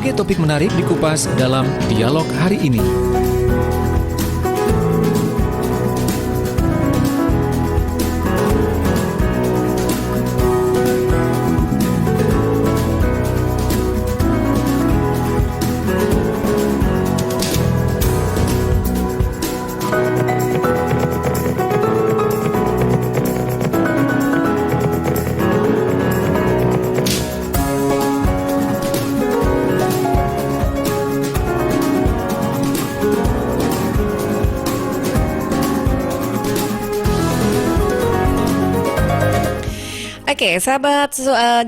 Berbagai topik menarik dikupas dalam dialog hari ini. Oke, sahabat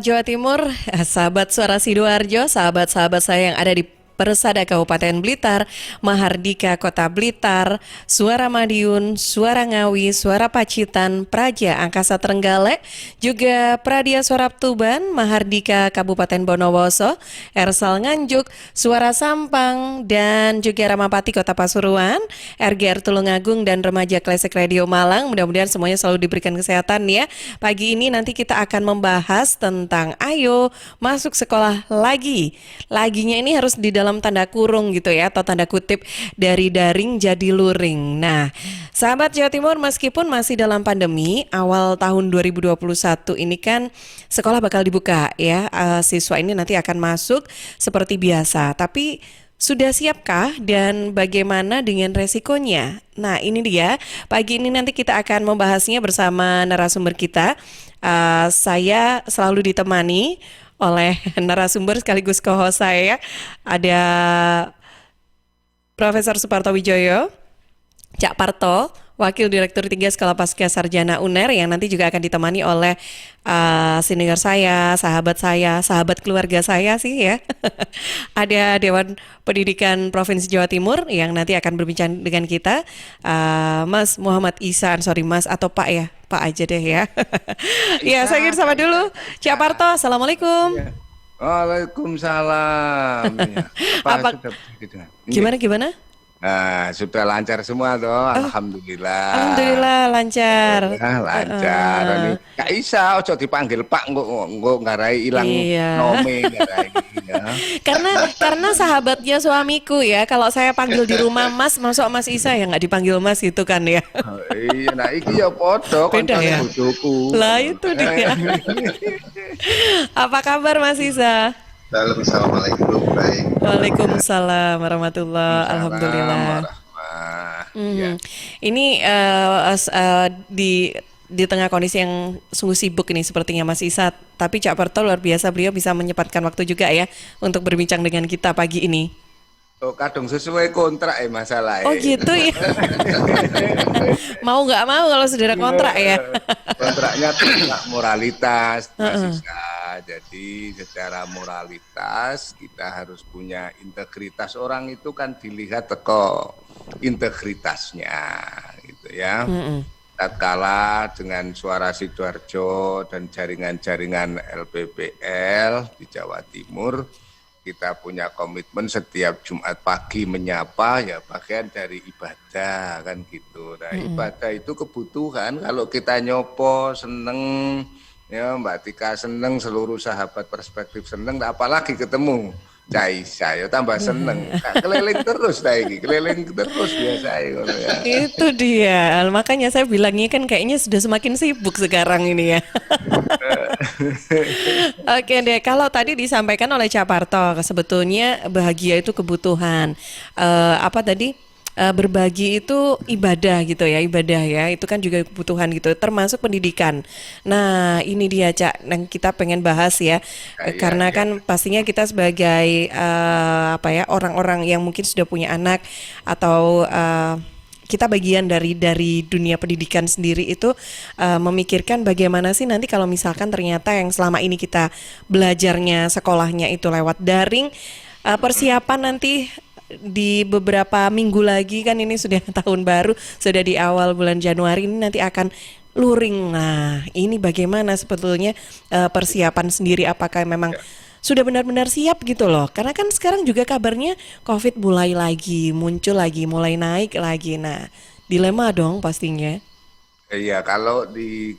Jawa Timur, sahabat Suara Sidoarjo, sahabat-sahabat saya yang ada di Persada Kabupaten Blitar, Mahardika Kota Blitar, Suara Madiun, Suara Ngawi, Suara Pacitan, Praja Angkasa Trenggalek, juga Pradia Suara Tuban, Mahardika Kabupaten Bondowoso, Ersal Nganjuk, Suara Sampang, dan juga Ramapati Kota Pasuruan, RGR Tulungagung, dan Remaja Klesek Radio Malang. Mudah-mudahan semuanya selalu diberikan kesehatan ya. Pagi ini nanti kita akan membahas tentang ayo masuk sekolah lagi. Laginya ini harus di dalam tanda kurung gitu ya, atau tanda kutip, dari daring jadi luring. Nah, sahabat Jawa Timur, meskipun masih dalam pandemi, awal tahun 2021 ini kan sekolah bakal dibuka ya. Siswa ini nanti akan masuk seperti biasa. Tapi sudah siapkah dan bagaimana dengan resikonya? Nah, ini dia. Pagi ini nanti kita akan membahasnya bersama narasumber kita. Saya selalu ditemani oleh narasumber sekaligus co-host saya. Ada Profesor Suparto Wijoyo, Cak Parto, Wakil Direktur 3 Sekolah Pasca Sarjana UNER, yang nanti juga akan ditemani oleh senior saya, sahabat keluarga saya sih ya. Ada Dewan Pendidikan Provinsi Jawa Timur yang nanti akan berbincang dengan kita, Mas Muhammad Isa, Mas atau Pak ya, Pak aja deh ya. Ya, saya ingin sama dulu, Cak Parto, Assalamualaikum. Ya. Waalaikumsalam. Ya. Apa? Gimana? Nah, sudah lancar semua toh, alhamdulillah. Alhamdulillah lancar. Lancar. Ini Kak Isa, ojo dipanggil Pak, nggak ngarai hilang nome ngarai. Ya. Karena sahabatnya suamiku ya. Kalau saya panggil di rumah Mas, masuk Mas Isa ya nggak dipanggil Mas gitu kan ya. Iya, nah iki ya podo beda ya. Bojoku. Lah itu dia. Apa kabar Mas Isa? Assalamualaikum, baik. Waalaikumsalam warahmatullahi. Alhamdulillah. Ya. Ini di tengah kondisi yang sungguh sibuk ini sepertinya Mas Isa, tapi Cak Parto luar biasa, beliau bisa menyempatkan waktu juga ya untuk berbincang dengan kita pagi ini. Oh, kadang sesuai kontrak masalah. Oh gitu ya. Mau nggak mau kalau sudah ada kontrak ya. Kontraknya tentang moralitas, jadi secara moralitas kita harus punya integritas. Orang itu kan dilihat teko integritasnya, gitu ya. Tatkala dengan Suara Sidoarjo dan jaringan-jaringan LPPL di Jawa Timur, kita punya komitmen setiap Jumat pagi menyapa, ya bagian dari ibadah kan gitu. Nah, ibadah itu kebutuhan. Kalau kita nyopo seneng, ya Mbak Tika seneng, seluruh sahabat perspektif seneng, apalagi ketemu Caisa, ya tambah seneng. Nah, keliling terus keliling terus biasa ya. Itu dia, makanya saya bilangnya kan kayaknya sudah semakin sibuk sekarang ini ya. Oke deh, kalau tadi disampaikan oleh Cak Parto, sebetulnya bahagia itu kebutuhan. Berbagi itu ibadah gitu ya, itu kan juga kebutuhan gitu, termasuk pendidikan. Nah ini dia Cak, yang kita pengen bahas ya, karena kan pastinya kita sebagai orang-orang yang mungkin sudah punya anak atau kita bagian dari dunia pendidikan sendiri itu memikirkan bagaimana sih nanti kalau misalkan ternyata yang selama ini kita belajarnya sekolahnya itu lewat daring, persiapan nanti di beberapa minggu lagi kan ini sudah tahun baru, sudah di awal bulan Januari ini nanti akan luring. Nah, ini bagaimana sebetulnya persiapan sendiri, apakah memang sudah benar-benar siap gitu loh? Karena kan sekarang juga kabarnya COVID mulai lagi, muncul lagi, mulai naik lagi. Nah, dilema dong pastinya. Iya, kalau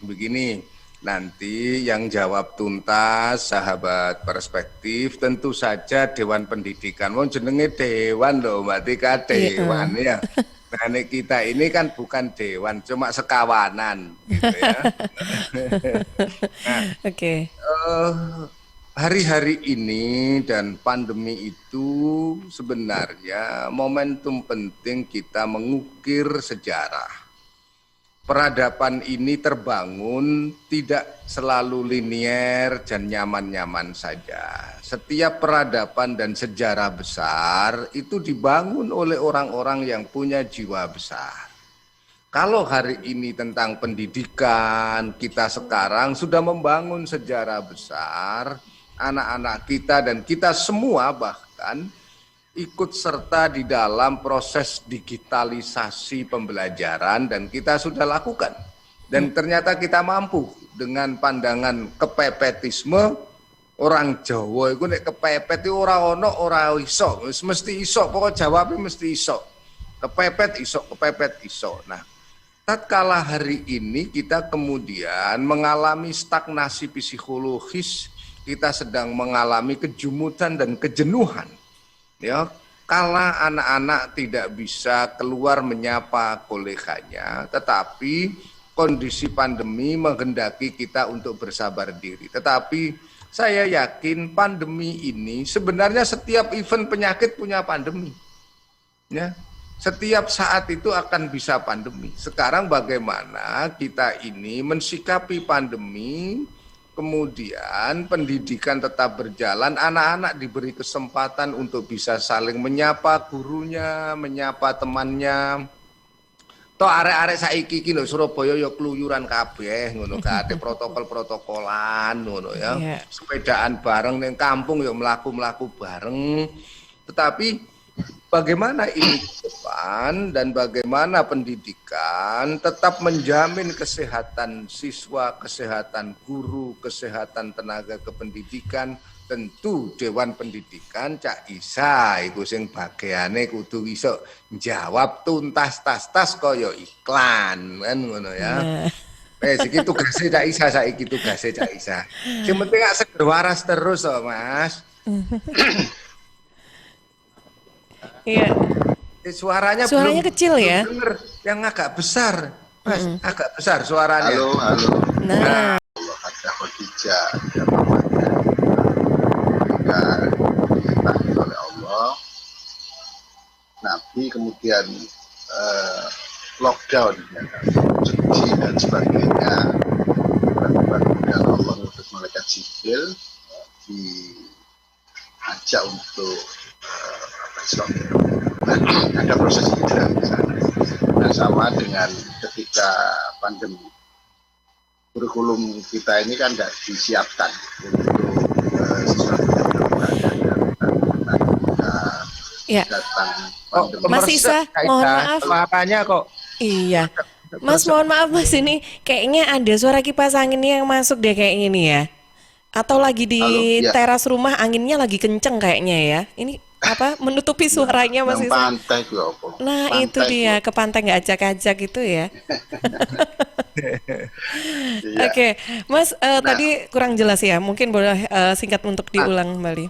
begini, Nanti yang jawab tuntas sahabat perspektif tentu saja Dewan Pendidikan. Wong jenenge dewan loh Mbak Tika, dewan ya. Nah kita ini kan bukan dewan, cuma sekawanan gitu ya. Nah, Oke. hari-hari ini dan pandemi itu sebenarnya momentum penting kita mengukir sejarah. Peradaban ini terbangun tidak selalu linier dan nyaman-nyaman saja. Setiap peradaban dan sejarah besar itu dibangun oleh orang-orang yang punya jiwa besar. Kalau hari ini tentang pendidikan, kita sekarang sudah membangun sejarah besar, anak-anak kita dan kita semua bahkan ikut serta di dalam proses digitalisasi pembelajaran dan kita sudah lakukan. Dan ternyata kita mampu dengan pandangan kepepetisme orang Jawa itu nek kepepet itu ora ono ora iso, mesti iso, pokok jawabnya mesti iso. Kepepet iso. Nah, tatkala hari ini kita kemudian mengalami stagnasi psikologis, kita sedang mengalami kejumutan dan kejenuhan. Ya, kala anak-anak tidak bisa keluar menyapa koleganya, tetapi kondisi pandemi menghendaki kita untuk bersabar diri. Tetapi saya yakin pandemi ini sebenarnya setiap event penyakit punya pandemi. Ya, setiap saat itu akan bisa pandemi. Sekarang bagaimana kita ini mensikapi pandemi? Kemudian pendidikan tetap berjalan, anak-anak diberi kesempatan untuk bisa saling menyapa gurunya, menyapa temannya. Toh arek-arek saiki iki lho Surabaya ya keluyuran kabeh ngono kabeh protokol-protokolan ngono ya. Yeah. Sepedaan bareng ning kampung ya mlaku-mlaku bareng. Tetapi bagaimana ini ke depan dan bagaimana pendidikan tetap menjamin kesehatan siswa, kesehatan guru, kesehatan tenaga kependidikan, tentu Dewan Pendidikan Cak Isa iku sing bagiane kudu iso jawab tuntas tas kaya iklan kan ngono ya. Iki tugase Cak Isa saiki tugase Cak Isa. Sing penting gak seger waras terus loh, Mas. Iya. Suaranya belum, kecil ya. Denger. Yang agak besar, Mas, agak besar suaranya. Halo. Nah, Allah ada Khadijah, ada mamanya. Ketika dilahirkan oleh Allah, Nabi kemudian lockdown, ya, cuci dan sebagainya. Kemudian Allah mengutus malaikat Jibril diajak untuk ada proses hijrah di sana. Nah, sama dengan ketika pandemi, kurikulum kita ini kan tidak disiapkan untuk sesuatu yang berbeda. ya. Datang pandemi. Mas Isa, mohon maaf. Makanya kok. Iya. Mas, mohon maaf Mas, ini kayaknya ada suara kipas angin yang masuk deh kayak gini ya. Atau lagi di Halo, ya. teras rumah anginnya lagi kenceng kayaknya ya. Ini apa menutupi suaranya Mas Yang Isa? pantai itu apa? Nah, Pantai itu dia ke pantai nggak ajak-ajak gitu ya. Iya. Oke, Mas, tadi kurang jelas ya. Mungkin boleh singkat untuk diulang kembali.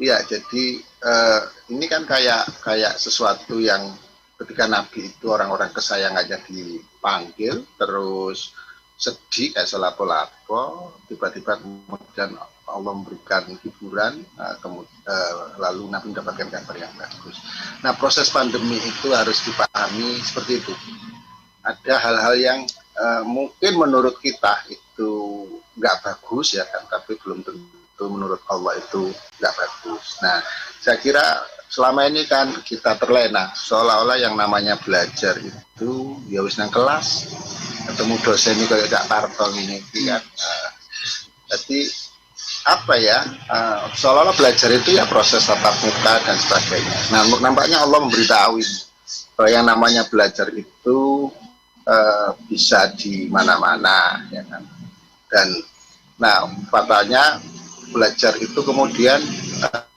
Iya, jadi ini kan kayak sesuatu yang ketika Nabi itu orang-orang kesayangannya dipanggil, terus sedih kayak selapo-lapo, tiba-tiba kemudian Allah memberikan hiburan, lalu Nabi mendapatkan kabar yang bagus. Nah, proses pandemi itu harus dipahami seperti itu. Ada hal-hal yang mungkin menurut kita itu nggak bagus ya kan, tapi belum tentu menurut Allah itu nggak bagus. Nah, saya kira selama ini kan kita terlena, seolah-olah yang namanya belajar itu ya wis nang kelas, ketemu dosen ini kayak Cak Tarto ini kan. Jadi apa ya, seolah-olah belajar itu ya proses tatap muka dan sebagainya. Nah, nampaknya Allah memberitahu ini, bahwa yang namanya belajar itu bisa di mana-mana ya kan. Dan nah, faktanya belajar itu kemudian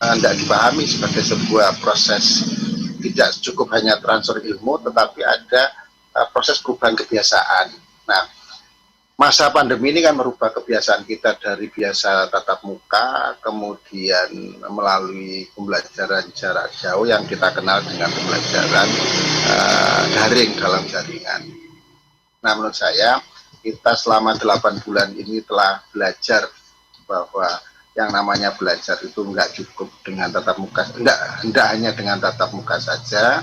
tidak dipahami sebagai sebuah proses, tidak cukup hanya transfer ilmu, tetapi ada proses perubahan kebiasaan. Nah, masa pandemi ini kan merubah kebiasaan kita dari biasa tatap muka, kemudian melalui pembelajaran jarak jauh yang kita kenal dengan pembelajaran daring dalam jaringan. Nah, menurut saya kita selama 8 bulan ini telah belajar bahwa yang namanya belajar itu enggak cukup dengan tatap muka, enggak hanya dengan tatap muka saja,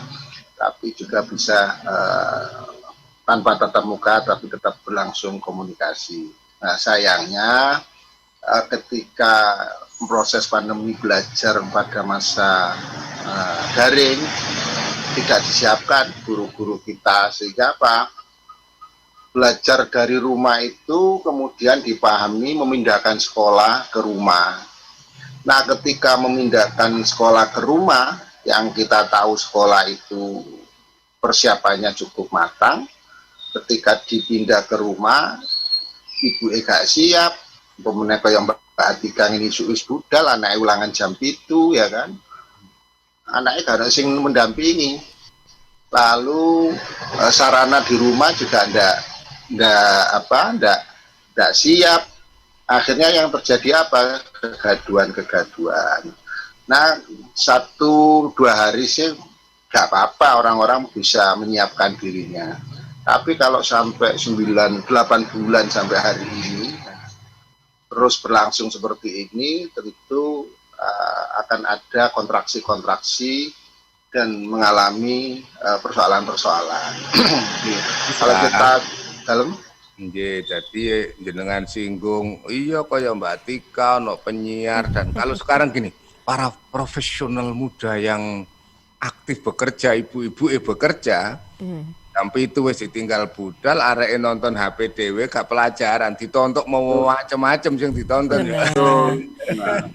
tapi juga bisa tanpa tatap muka tapi tetap berlangsung komunikasi. Nah, sayangnya ketika proses pandemi belajar pada masa daring tidak disiapkan guru-guru kita, sehingga apa? Belajar dari rumah itu kemudian dipahami memindahkan sekolah ke rumah. Nah, ketika memindahkan sekolah ke rumah, yang kita tahu sekolah itu persiapannya cukup matang, ketika dipindah ke rumah, ibu gak siap, pemenang yang perhatikan ini suus budal, anaknya ulangan jam itu, ya kan? Anaknya gak ada yang mendampingi. Lalu sarana di rumah juga ndak siap. Akhirnya yang terjadi apa? Kegaduan. Nah, 1-2 hari sih gak apa-apa, orang-orang bisa menyiapkan dirinya. Tapi kalau sampai 9-8 bulan sampai hari ini terus berlangsung seperti ini, tentu akan ada kontraksi-kontraksi dan mengalami persoalan-persoalan. Kalau kita dalam jadi jenengan singgung, iya kaya Mbak Tika, no penyiar, dan kalau sekarang gini, para profesional muda yang aktif bekerja, ibu-ibu bekerja, sampai itu wis ditinggal budal, arek nonton HP dhewe gak pelajaran, ditonton mau macam-macam sing ditonton.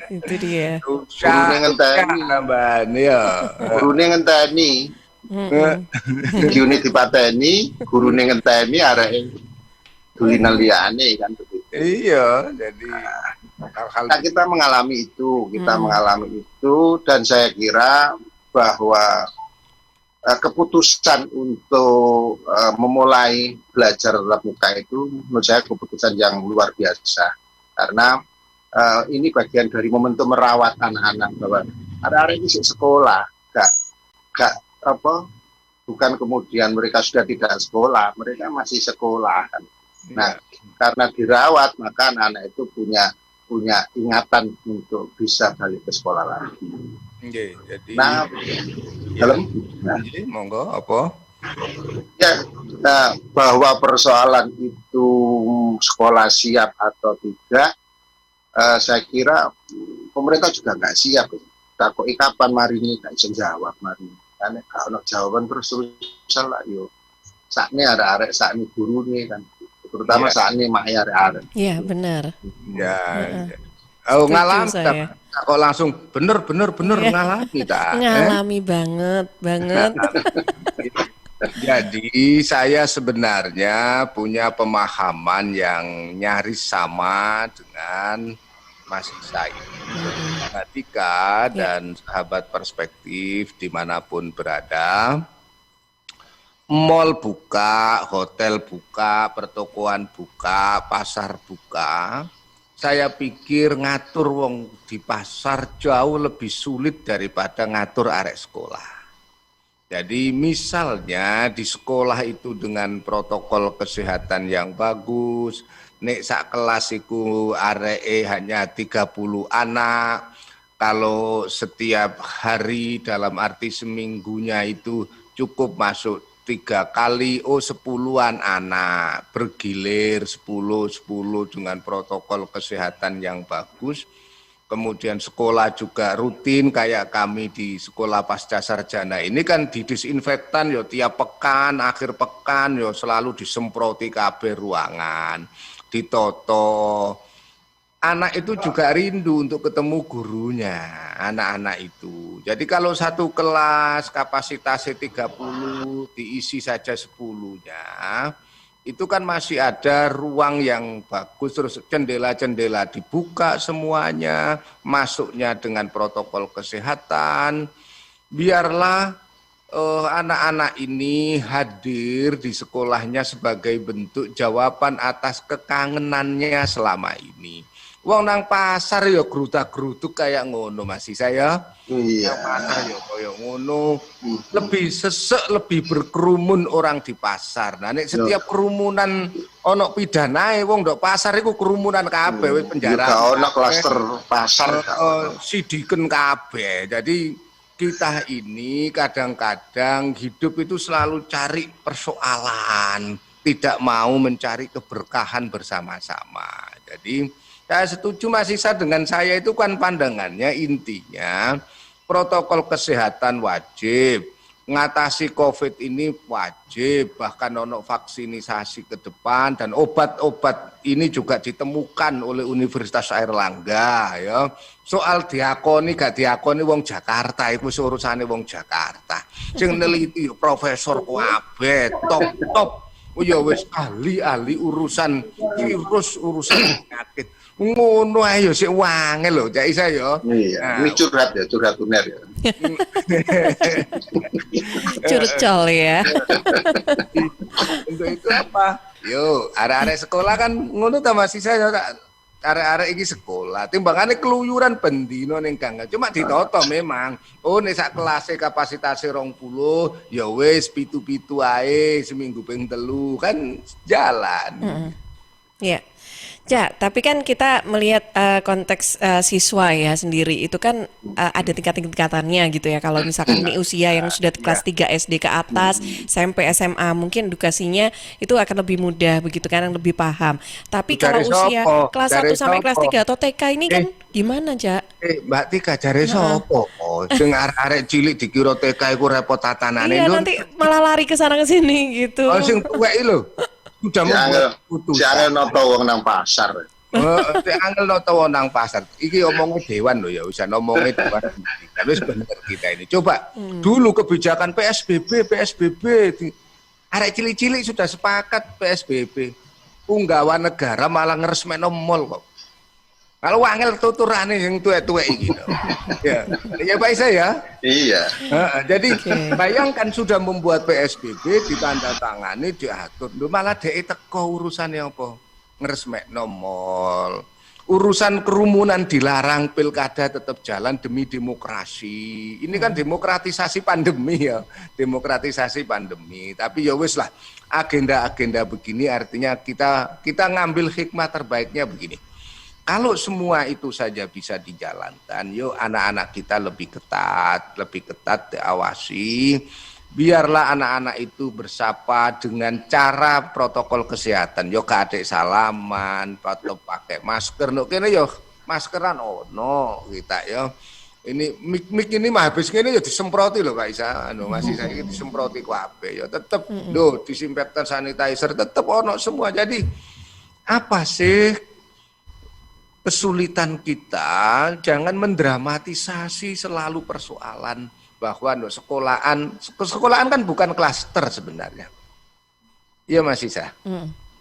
Itu dia. Gurune ngenteni nambane ya. Gurune ngenteni. Gurune dipateni, gurune ngenteni areke dulinan liyane kan begitu. Iya, jadi hal-hal kita mengalami itu, dan saya kira bahwa keputusan untuk memulai belajar tatap muka itu menurut saya keputusan yang luar biasa, karena ini bagian dari momentum merawat anak-anak, bahwa ada ini sekolah, bukan kemudian mereka sudah tidak sekolah, mereka masih sekolah kan. Nah, karena dirawat maka anak-anak itu punya ingatan untuk bisa balik ke sekolah lagi. Jadi monggo apa? Ya, bahwa persoalan itu sekolah siap atau tidak, saya kira pemerintah juga nggak siap. Takut kapan mari ini nggak bisa jawab mari. Karena kalau jawaban terus-terusan lah yo. Saatnya ada arek, saatnya guru nih kan. Terutama saatnya maknya arek. Iya benar. Ya. Oh ngalam kok langsung bener ngalami tak? Ngalami banget. Jadi saya sebenarnya punya pemahaman yang nyaris sama dengan Mas Isa ini. Tika dan sahabat perspektif dimanapun berada, mall buka, hotel buka, pertokoan buka, pasar buka. Saya pikir ngatur wong di pasar jauh lebih sulit daripada ngatur arek sekolah. Jadi misalnya di sekolah itu dengan protokol kesehatan yang bagus, nek sak kelas iku areke hanya 30 anak, kalau setiap hari dalam arti seminggunya itu cukup masuk 3 kali, 10-an anak, bergilir 10 dengan protokol kesehatan yang bagus. Kemudian sekolah juga rutin kayak kami di sekolah pasca sarjana ini kan didisinfektan yo tiap pekan, akhir pekan yo selalu disemproti kabeh ruangan, ditoto. Anak itu juga rindu untuk ketemu gurunya, anak-anak itu. Jadi kalau satu kelas kapasitasnya 30, diisi saja 10-nya, itu kan masih ada ruang yang bagus, terus jendela-jendela dibuka semuanya, masuknya dengan protokol kesehatan. Biarlah anak-anak ini hadir di sekolahnya sebagai bentuk jawaban atas kekangenannya selama ini. Wong nang pasar ya grutak-grutuk kayak ngono masih saya. Iya. Nang pasar ya kayak ngono. Lebih sesek, lebih berkerumun orang di pasar. Nah nek setiap kerumunan ono pidanae wong ndok pasar iku kerumunan kabeh wis penjara. Juga ono klaster pasar. Sidiken kabeh. Jadi kita ini kadang-kadang hidup itu selalu cari persoalan, tidak mau mencari keberkahan bersama-sama. Jadi saya setuju Mas Isa dengan saya itu kan pandangannya intinya protokol kesehatan wajib, ngatasi COVID ini wajib, bahkan ono vaksinisasi ke depan dan obat-obat ini juga ditemukan oleh Universitas Airlangga ya. Soal diakoni gak diakoni wong Jakarta iku urusane wong Jakarta. Sing neliti profesor kabeh top-top. Oh ya wis ahli-ahli urusan virus, urusan penyakit. Ngono ayo sik wangel lho Cak Isa ya. Iya, ini curhat uner ya. Curcol ya. Untuk itu apa? Yo, arek-arek sekolah kan ngono ta Mas Isa ya arek-arek iki sekolah. Timbangane keluyuran bendino ning gang. Cuma ditoto memang. Oh nek sak kelase kapasitase 20, ya wis pitu-pitu ae seminggu ping 3 kan jalan. Ya. Ja, tapi kan kita melihat konteks siswa ya sendiri itu kan ada tingkat-tingkatannya gitu ya. Kalau misalkan ini usia yang sudah kelas 3 SD ke atas, SMP, SMA, mungkin edukasinya itu akan lebih mudah begitu kan, lebih paham. Tapi kalau usia kelas 1 sampai kelas 3 atau TK ini kan gimana, Ja? Mbak Tika jare sopo? Sing arek cilik dikira TK iku repot tatanane. Iya, nanti malah lari ke sana ke sini gitu. Oh sing tuwek lho. Sudah membuat putusan. Jangan noto wong nang pasar. Angel noto wong nang pasar. Iki omongnya dewan loh ya, usah ngomongnya dewan. Tapi sebenarnya kita ini coba dulu kebijakan PSBB. Arek cilik-cilik sudah sepakat PSBB. Punggawa negara malah ngeresmekno mall kok. Kalau wangel tuturane yang tuwek-tuwek iki. Ya. Ya Pak Isa ya? Iya. Jadi bayangkan sudah membuat PSBB ditandatangani diatur. Lho malah dhek teko urusane apa? Ngresmekno mall. Urusan kerumunan dilarang, pilkada tetap jalan demi demokrasi. Ini kan demokratisasi pandemi ya. Demokratisasi pandemi. Tapi ya wis lah, agenda-agenda begini artinya kita ngambil hikmah terbaiknya begini. Kalau semua itu saja bisa dijalankan, yuk anak-anak kita lebih ketat diawasi. Biarlah anak-anak itu bersapa dengan cara protokol kesehatan. Yo gak adek salaman, patut pakai masker. Nuk kene yo maskeran ono kita yo. Ini mik ini mah habis kene yo disemproti lho Pak Isa. Masih saya disemproti kabeh yo tetep lho disinfektan sanitizer tetep ono semua. Jadi apa sih kesulitan kita? Jangan mendramatisasi selalu persoalan bahwa sekolahan kan bukan klaster sebenarnya. Iya Mas Isa.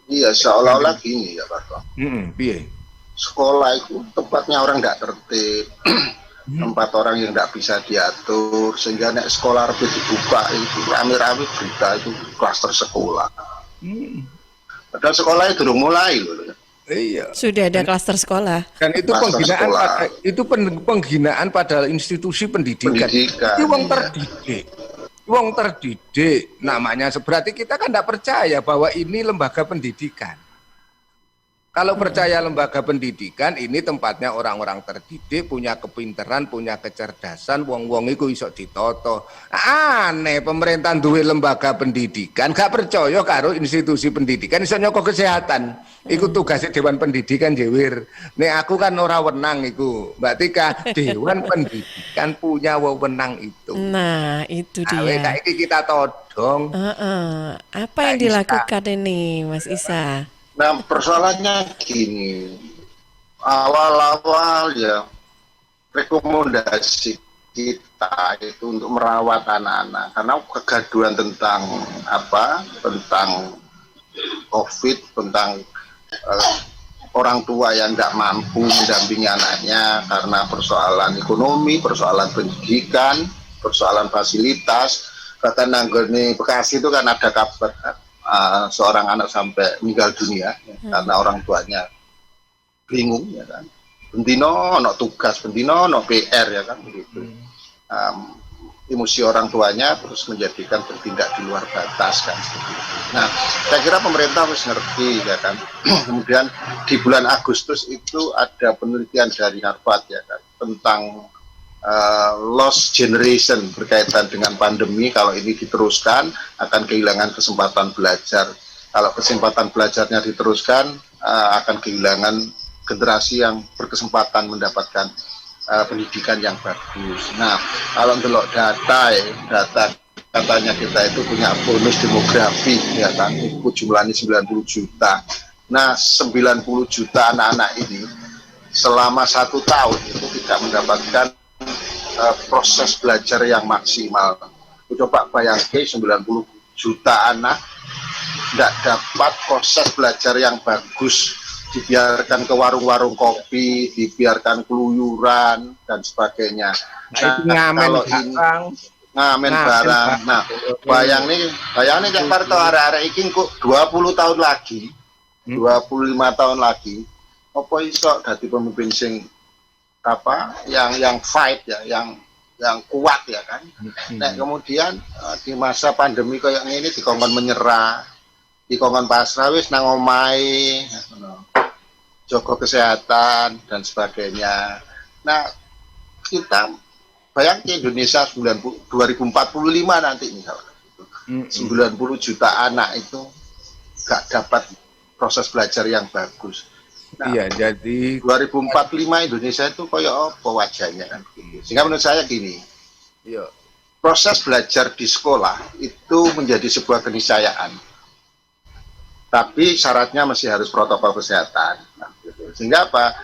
Iya, seolah-olah gini ya Pak. Piye? Sekolah itu tempatnya orang nggak tertib, tempat orang yang nggak bisa diatur, sehingga nek sekolah lebih dibuka itu rame-rame berita itu klaster sekolah. Padahal sekolahnya belum mulai loh. Iya. Sudah ada klaster sekolah. Dan itu penghinaan pada institusi pendidikan. Itu wong terdidik namanya. Berarti kita kan tidak percaya bahwa ini lembaga pendidikan. Kalau percaya lembaga pendidikan ini tempatnya orang-orang terdidik, punya kepinteran, punya kecerdasan, wong-wong iku iso ditoto. Aneh pemerintah duwe lembaga pendidikan, gak percaya karo institusi pendidikan iso nyokok kesehatan. Iku tugasnya Dewan Pendidikan Jewir. Nek aku kan ora wenang iku. Mbak Tika, Dewan Pendidikan punya wewenang itu. Nah, itu dia. Saiki kita todong. Apa yang dilakukan ini, Mas Isa? Nah, persoalannya gini, awal-awal ya rekomendasi kita itu untuk merawat anak-anak karena kegaduhan tentang COVID, tentang orang tua yang tidak mampu mendampingi anaknya karena persoalan ekonomi, persoalan pendidikan, persoalan fasilitas. Bahkan nanggone Bekasi itu kan ada kabar kan, seorang anak sampai meninggal dunia ya, karena orang tuanya bingung ya kan. Bendino ono tugas, bendino ono PR ya kan begitu. Emosi orang tuanya terus menjadikan bertindak di luar batas kan seperti itu. Nah, saya kira pemerintah harus ngerti ya kan. Kemudian di bulan Agustus itu ada penelitian dari Harvard ya kan tentang lost generation berkaitan dengan pandemi. Kalau ini diteruskan akan kehilangan kesempatan belajar. Kalau kesempatan belajarnya diteruskan akan kehilangan generasi yang berkesempatan mendapatkan pendidikan yang bagus. Nah, kalau ndelok data katanya kita itu punya bonus demografi ya kan, itu jumlahnya 90 juta. Nah, 90 juta anak-anak ini selama 1 tahun itu tidak mendapatkan proses belajar yang maksimal. Coba bayangkan 90 juta anak tidak dapat proses belajar yang bagus, dibiarkan ke warung-warung kopi, dibiarkan keluyuran dan sebagainya. Nah, kalau ini ngamen barang. Nah, bayang nih Jakarta arek-arek iki kok 20 tahun lagi, 25 tahun lagi, apa iso dadi pemimpin sing apa yang fight ya, yang kuat ya kan. Nah, kemudian di masa pandemi kayak ini dikongkon menyerah, dikongkon pasrah wis nang omahe, jaga kesehatan dan sebagainya. Nah, kita bayangkan Indonesia 2045 nanti misalnya 90 juta anak itu gak dapat proses belajar yang bagus. Nah, Iya, jadi 2045 Indonesia itu kayak apa wajahnya kan? Sehingga menurut saya gini, iya. proses belajar di sekolah itu menjadi sebuah keniscayaan. Tapi syaratnya masih harus protokol kesehatan. Nah, gitu. Sehingga apa?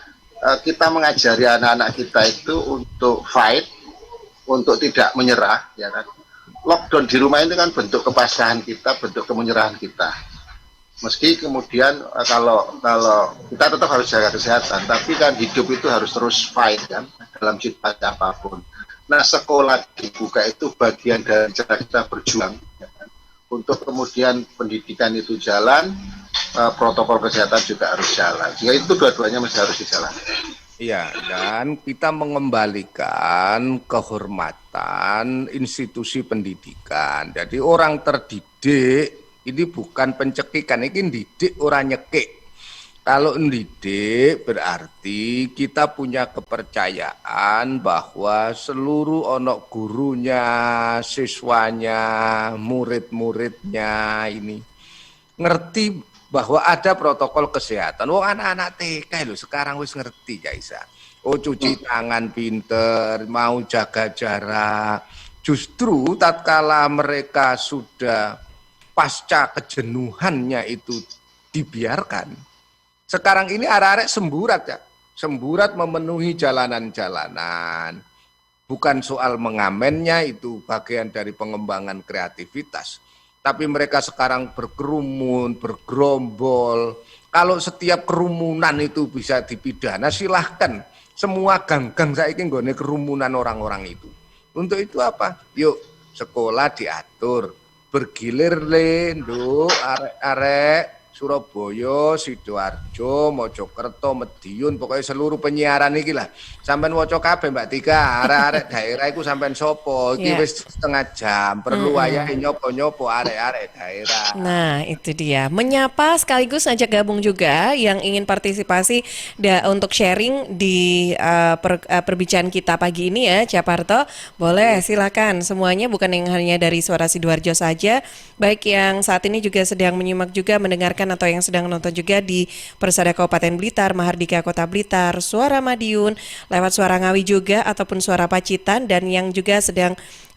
Kita mengajari anak-anak kita itu untuk fight, untuk tidak menyerah, ya kan? Lockdown di rumah ini kan bentuk kepasrahan kita, bentuk kemenyerahan kita. Meski kemudian kalau kita tetap harus jaga kesehatan, tapi kan hidup itu harus terus fight kan dalam situasi apapun. Nah, sekolah dibuka itu bagian dari cara kita berjuang. Ya kan? Untuk kemudian pendidikan itu jalan, protokol kesehatan juga harus jalan. Sehingga itu dua-duanya masih harus dijalankan. Iya, dan kita mengembalikan kehormatan institusi pendidikan. Jadi orang terdidik ini bukan pencekikan, ini didik orang nyekik. Kalau didik berarti kita punya kepercayaan bahwa seluruh onok gurunya, siswanya, murid-muridnya ini ngerti bahwa ada protokol kesehatan. Oh, anak-anak TK loh sekarang wis ngerti ya Isa. Oh, cuci tangan pinter, mau jaga jarak. Justru tatkala mereka sudah pasca kejenuhannya itu dibiarkan. Sekarang ini arek-arek semburat ya. Semburat memenuhi jalanan-jalanan. Bukan soal mengamennya, itu bagian dari pengembangan kreativitas. Tapi mereka sekarang berkerumun, bergerombol. Kalau setiap kerumunan itu bisa dipidana, silahkan. Semua gang-gang saiki nggone kerumunan orang-orang itu. Untuk itu apa? Yuk, sekolah diatur. Bergilir le, nduk, arek-arek Surabaya, Sidoarjo, Mojokerto, Mediun, pokoknya seluruh penyiaran iki lah. Sampeyan waca kabeh Mbak Tika, arek-arek daerah iku sampeyan sapa? Iki wis setengah jam, perlu wayahe nyopo-nyopo arek-arek daerah. Nah, itu dia. Menyapa sekaligus ajak gabung juga yang ingin partisipasi untuk sharing di perbincangan kita pagi ini ya, Caparto. Boleh, silakan. Semuanya bukan yang hanya dari Suara Sidoarjo saja, baik yang saat ini juga sedang menyimak juga mendengarkan atau yang sedang nonton juga di Persada Kabupaten Blitar, Mahardika Kota Blitar, Suara Madiun, lewat Suara Ngawi juga ataupun Suara Pacitan, dan yang juga sedang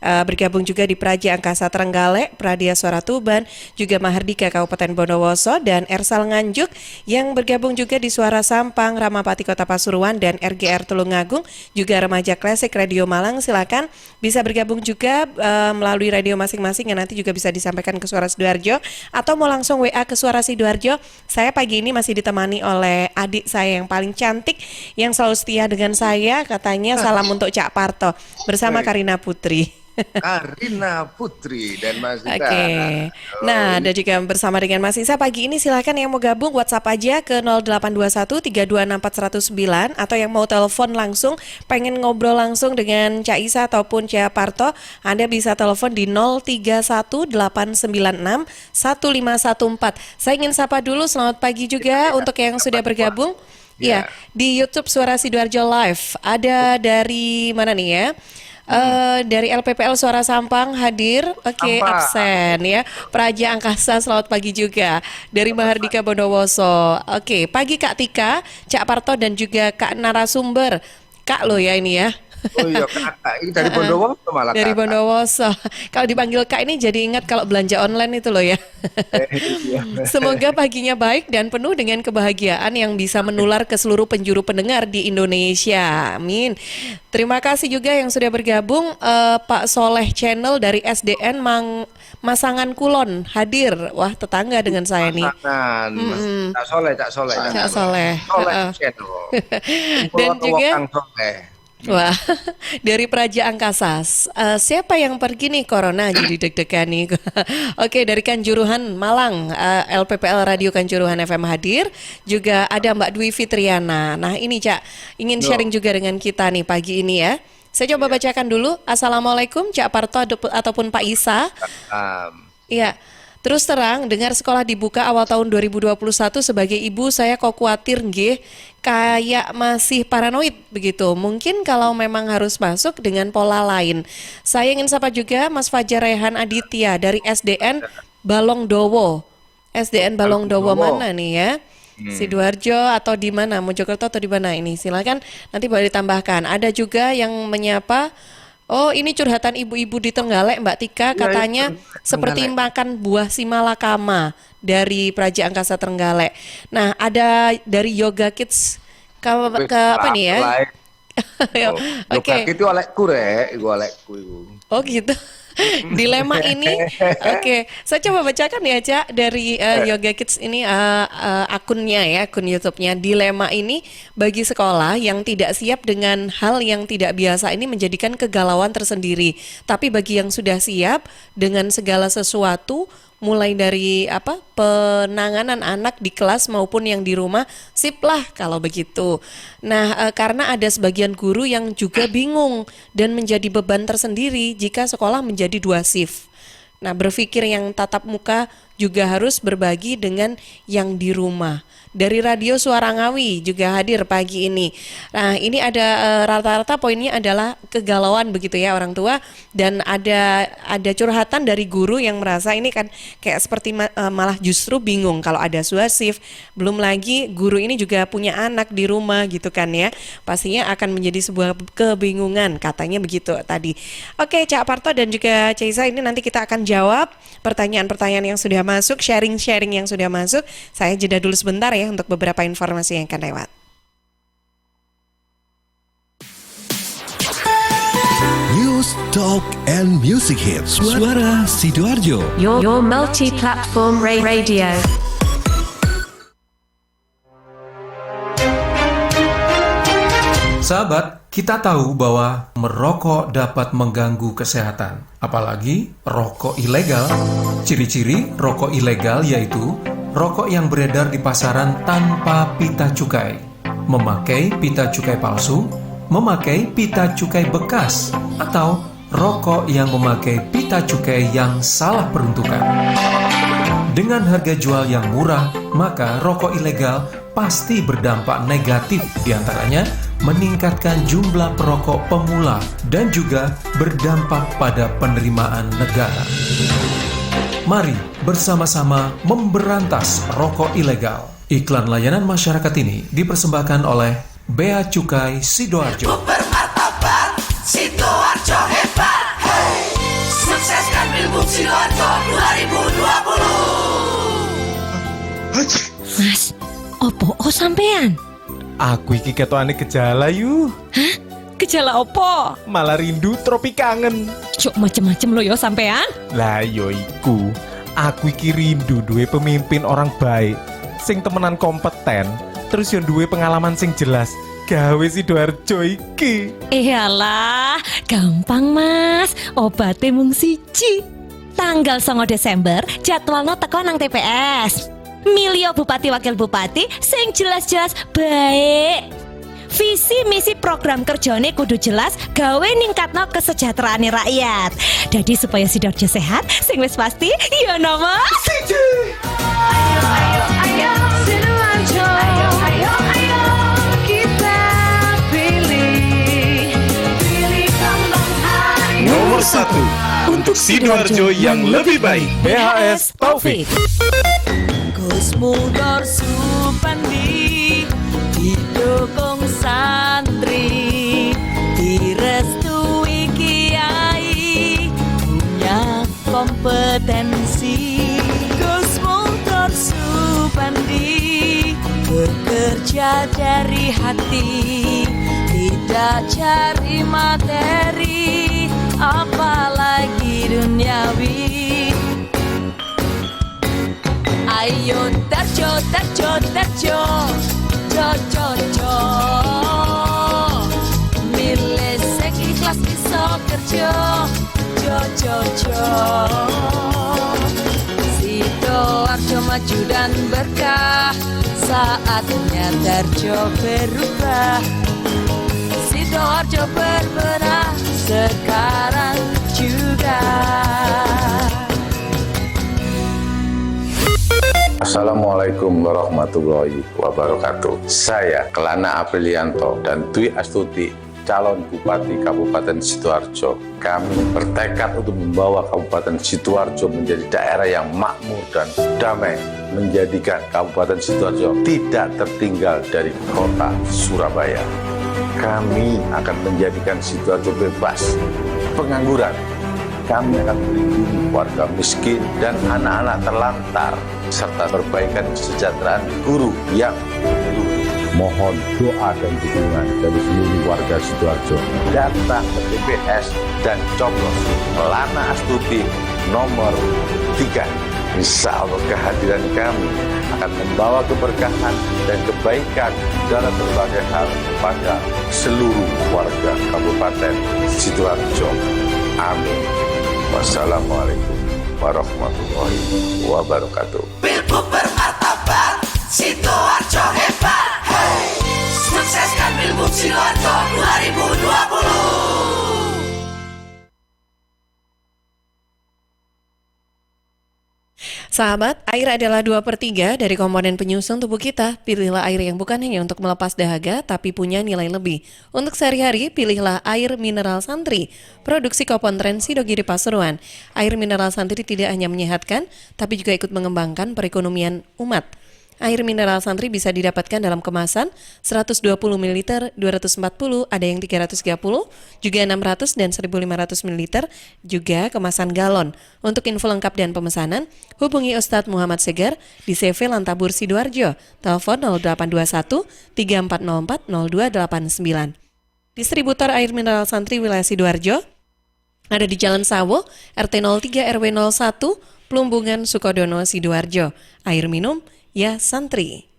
bergabung juga di Praja Angkasa Trenggalek, Pradia Suara Tuban, juga Mahardika Kabupaten Bondowoso, dan Ersal Nganjuk yang bergabung juga di Suara Sampang, Ramapati Kota Pasuruan, dan RGR Tulungagung, juga Remaja Klasik Radio Malang. Silakan bisa bergabung juga melalui radio masing-masing yang nanti juga bisa disampaikan ke Suara Sidoarjo, atau mau langsung WA ke Suara Sidoarjo. Saya pagi ini masih ditemani oleh adik saya yang paling cantik, yang selalu setia dengan saya, katanya salam untuk Cak Parto, bersama Karina Putri. Karina Putri dan Mas Dika. Oke. Nah, ada juga bersama dengan Mas Isa pagi ini, silakan yang mau gabung WhatsApp aja ke 0821 3264109 atau yang mau telepon langsung pengen ngobrol langsung dengan Cak Isa ataupun Cak Parto, Anda bisa telepon di 0318961514. Saya ingin sapa dulu, selamat pagi juga untuk yang sudah bergabung. Iya, di YouTube Suara Sidoarjo Live. Ada dari mana nih ya? Dari LPPL Suara Sampang hadir, oke, absen ya. Praja Angkasa, selamat pagi juga. Dari Mahardika Bondowoso, oke, pagi Kak Tika, Cak Parto dan juga Kak narasumber. Kak lo ya ini ya. Oh iya, kakak ini dari Bondowoso malah. Dari kakak. Bondowoso. Kalau dipanggil Kak ini jadi ingat kalau belanja online itu loh ya. Semoga paginya baik dan penuh dengan kebahagiaan yang bisa menular ke seluruh penjuru pendengar di Indonesia. Amin. Terima kasih juga yang sudah bergabung, Pak Soleh Channel dari SDN Masangan Kulon hadir. Wah, tetangga dengan saya nih. Masangan, Cak Soleh. Cak Soleh. Soleh channel. Dan juga Kang Soleh. wah, dari Praja Angkasa, siapa yang pergi nih corona jadi deg-degan nih. Oke, dari Kanjuruhan Malang, LPPL Radio Kanjuruhan FM hadir. Juga ada Mbak Dwi Fitriana. Nah ini Cak, ingin sharing juga dengan kita nih pagi ini ya. Saya coba bacakan dulu. Assalamualaikum Cak Parto ataupun Pak Isa. Iya. Terus terang, dengar sekolah dibuka awal tahun 2021 sebagai ibu saya kok khawatir nggih, kayak masih paranoid begitu. Mungkin kalau memang harus masuk dengan pola lain. Saya ingin sapa juga Mas Fajar Rehan Aditya dari SDN Balongdowo. SDN Balongdowo mana nih ya? Sidoarjo atau di mana? Mojokerto atau di mana ini? Silakan nanti boleh ditambahkan. Ada juga yang menyapa, oh ini curhatan ibu-ibu di Trenggalek Mbak Tika, katanya seperti makan buah simalakama dari Praja Angkasa Trenggalek. Nah ada dari Yoga Kids ke apa nih ya? Oke. Itu olehku rek, olehku itu. Oh gitu. Dilema ini, oke, saya coba bacakan ya Cak dari Yoga Kids ini akunnya ya, akun YouTube-nya. Dilema ini bagi sekolah yang tidak siap dengan hal yang tidak biasa ini menjadikan kegalauan tersendiri. Tapi bagi yang sudah siap dengan segala sesuatu, mulai dari penanganan anak di kelas maupun yang di rumah, sip lah kalau begitu. Nah, karena ada sebagian guru yang juga bingung dan menjadi beban tersendiri jika sekolah menjadi 2 shift. Nah, berpikir yang tatap muka juga harus berbagi dengan yang di rumah. Dari Radio Suara Ngawi juga hadir pagi ini. Nah, ini ada rata-rata poinnya adalah kegalauan begitu ya orang tua, dan ada curhatan dari guru yang merasa ini kan kayak seperti malah justru bingung kalau ada shift. Belum lagi guru ini juga punya anak di rumah gitu kan ya. Pastinya akan menjadi sebuah kebingungan, katanya begitu tadi. Oke, Cak Parto dan juga Caisa, ini nanti kita akan jawab pertanyaan-pertanyaan yang sudah masuk, sharing-sharing yang sudah masuk. Saya jeda dulu sebentar ya untuk beberapa informasi yang akan lewat. News, Talk, and Music Hits. Suara Sidoarjo. Your multi-platform radio. Sahabat, kita tahu bahwa merokok dapat mengganggu kesehatan, apalagi rokok ilegal. Ciri-ciri rokok ilegal yaitu rokok yang beredar di pasaran tanpa pita cukai, memakai pita cukai palsu, memakai pita cukai bekas, atau rokok yang memakai pita cukai yang salah peruntukan. Dengan harga jual yang murah, maka rokok ilegal pasti berdampak negatif, diantaranya meningkatkan jumlah perokok pemula dan juga berdampak pada penerimaan negara. Mari bersama-sama memberantas rokok ilegal. Iklan layanan masyarakat ini dipersembahkan oleh Bea Cukai Sidoarjo. Bermartabat, Sidoarjo hebat. Hey. Sukseskan Pilgub Sidoarjo 2020. Mas, opo sampean? Aku iki ketokane gejala yu. Hah? Gejala opo? Malah rindu tropi kangen. Cuk macem-macem lo yo sampean. Lah yo iku. Aku iki rindu duwe pemimpin orang baik, sing temenan kompeten, terus yo duwe pengalaman sing jelas, gawe Sidoarjo iki. Iyalah, gampang Mas. Obatnya mung siji. Tanggal 9 Desember jadwalno teko nang TPS. Milio Bupati Wakil Bupati sing jelas-jelas baik. Visi misi program kerjane kudu jelas, gawe ningkatno kesejahteraan rakyat. Jadi supaya Sidoarjo sehat, sing wis pasti ya nama Ayo Sidoarjo, ayo kita pilih kembang ayo. Nomor 1 untuk Sidoarjo yang lebih baik. BHS Taufik. Gus Mudor Supandi didukung santri, direstui kiai, punya kompetensi. Gus Mudor Supandi bekerja dari hati, tidak cari materi, apalagi duniawi. Ayo Darjo, Darjo, Darjo, Jo, Jo, Jo. Milih sing ikhlas iso kerja, Jo, Jo, Jo. Sidoarjo maju dan berkah, saatnya Darjo berubah. Sidoarjo berbenah sekarang juga. Assalamualaikum warahmatullahi wabarakatuh. Saya Kelana Aprilianto dan Dwi Astuti, calon Bupati Kabupaten Sidoarjo. Kami bertekad untuk membawa Kabupaten Sidoarjo menjadi daerah yang makmur dan damai, menjadikan Kabupaten Sidoarjo tidak tertinggal dari kota Surabaya. Kami akan menjadikan Sidoarjo bebas pengangguran. Kami akan melindungi warga miskin dan anak-anak terlantar, serta perbaikan kesejahteraan guru yang mohon doa dan dukungan dari seluruh warga Sidoarjo. Datang ke TPS dan coblos Kelana Astuti nomor 3. Insya Allah kehadiran kami akan membawa keberkahan dan kebaikan dalam berbagai hal pada seluruh warga Kabupaten Sidoarjo. Amin. Wassalamualaikum warahmatullahi wabarakatuh. Pilgub bermartabat, Sidoarjo hebat. Hey, sukseskan Pilgub Sidoarjo 2020. Sahabat, air adalah 2/3 dari komponen penyusun tubuh kita. Pilihlah air yang bukan hanya untuk melepas dahaga, tapi punya nilai lebih. Untuk sehari-hari, pilihlah air mineral Santri, produksi Kopontren Sidogiri Pasuruan. Air mineral Santri tidak hanya menyehatkan, tapi juga ikut mengembangkan perekonomian umat. Air mineral Santri bisa didapatkan dalam kemasan 120 ml, 240, ada yang 330, juga 600 dan 1500 ml, juga kemasan galon. Untuk info lengkap dan pemesanan, hubungi Ustadz Muhammad Segar di CV Lantabur Sidoarjo, telepon 0821 3404 0289. Distributor air mineral Santri wilayah Sidoarjo ada di Jalan Sawo, RT 03 RW 01, Plumbungan Sukodono, Sidoarjo. Air minum ya Santri.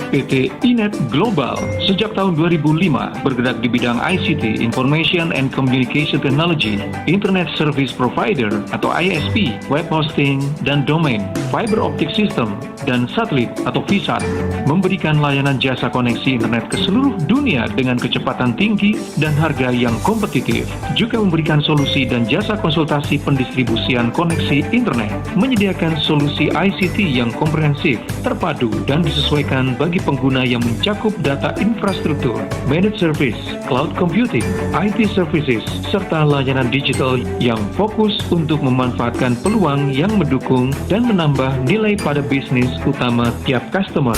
PT Inet Global sejak tahun 2005 bergerak di bidang ICT, Information and Communication Technology, Internet Service Provider atau ISP, web hosting, dan domain, fiber optic system, dan satelit atau VSAT, memberikan layanan jasa koneksi internet ke seluruh dunia dengan kecepatan tinggi dan harga yang kompetitif. Juga memberikan solusi dan jasa konsultasi pendistribusian koneksi internet, menyediakan solusi ICT yang komprehensif, terpadu, dan disesuaikan bagi pengguna yang mencakup data infrastruktur, managed service, cloud computing, IT services, serta layanan digital yang fokus untuk memanfaatkan peluang yang mendukung dan menambah nilai pada bisnis utama tiap customer.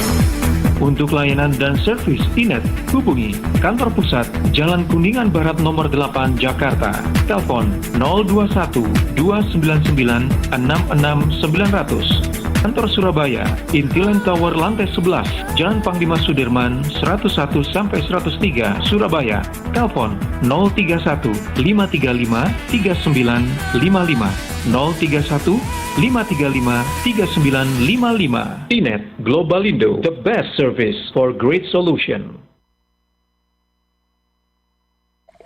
Untuk layanan dan servis Inet, hubungi kantor pusat Jalan Kuningan Barat nomor 8 Jakarta. Telepon 021 299 66900. Kantor Surabaya, Intiland Tower lantai 11, Jalan Panglima Sudirman 101 sampai 103 Surabaya. Telepon 031 535 3955 031 535 3955. Inet Global Indo, the best service for great solution.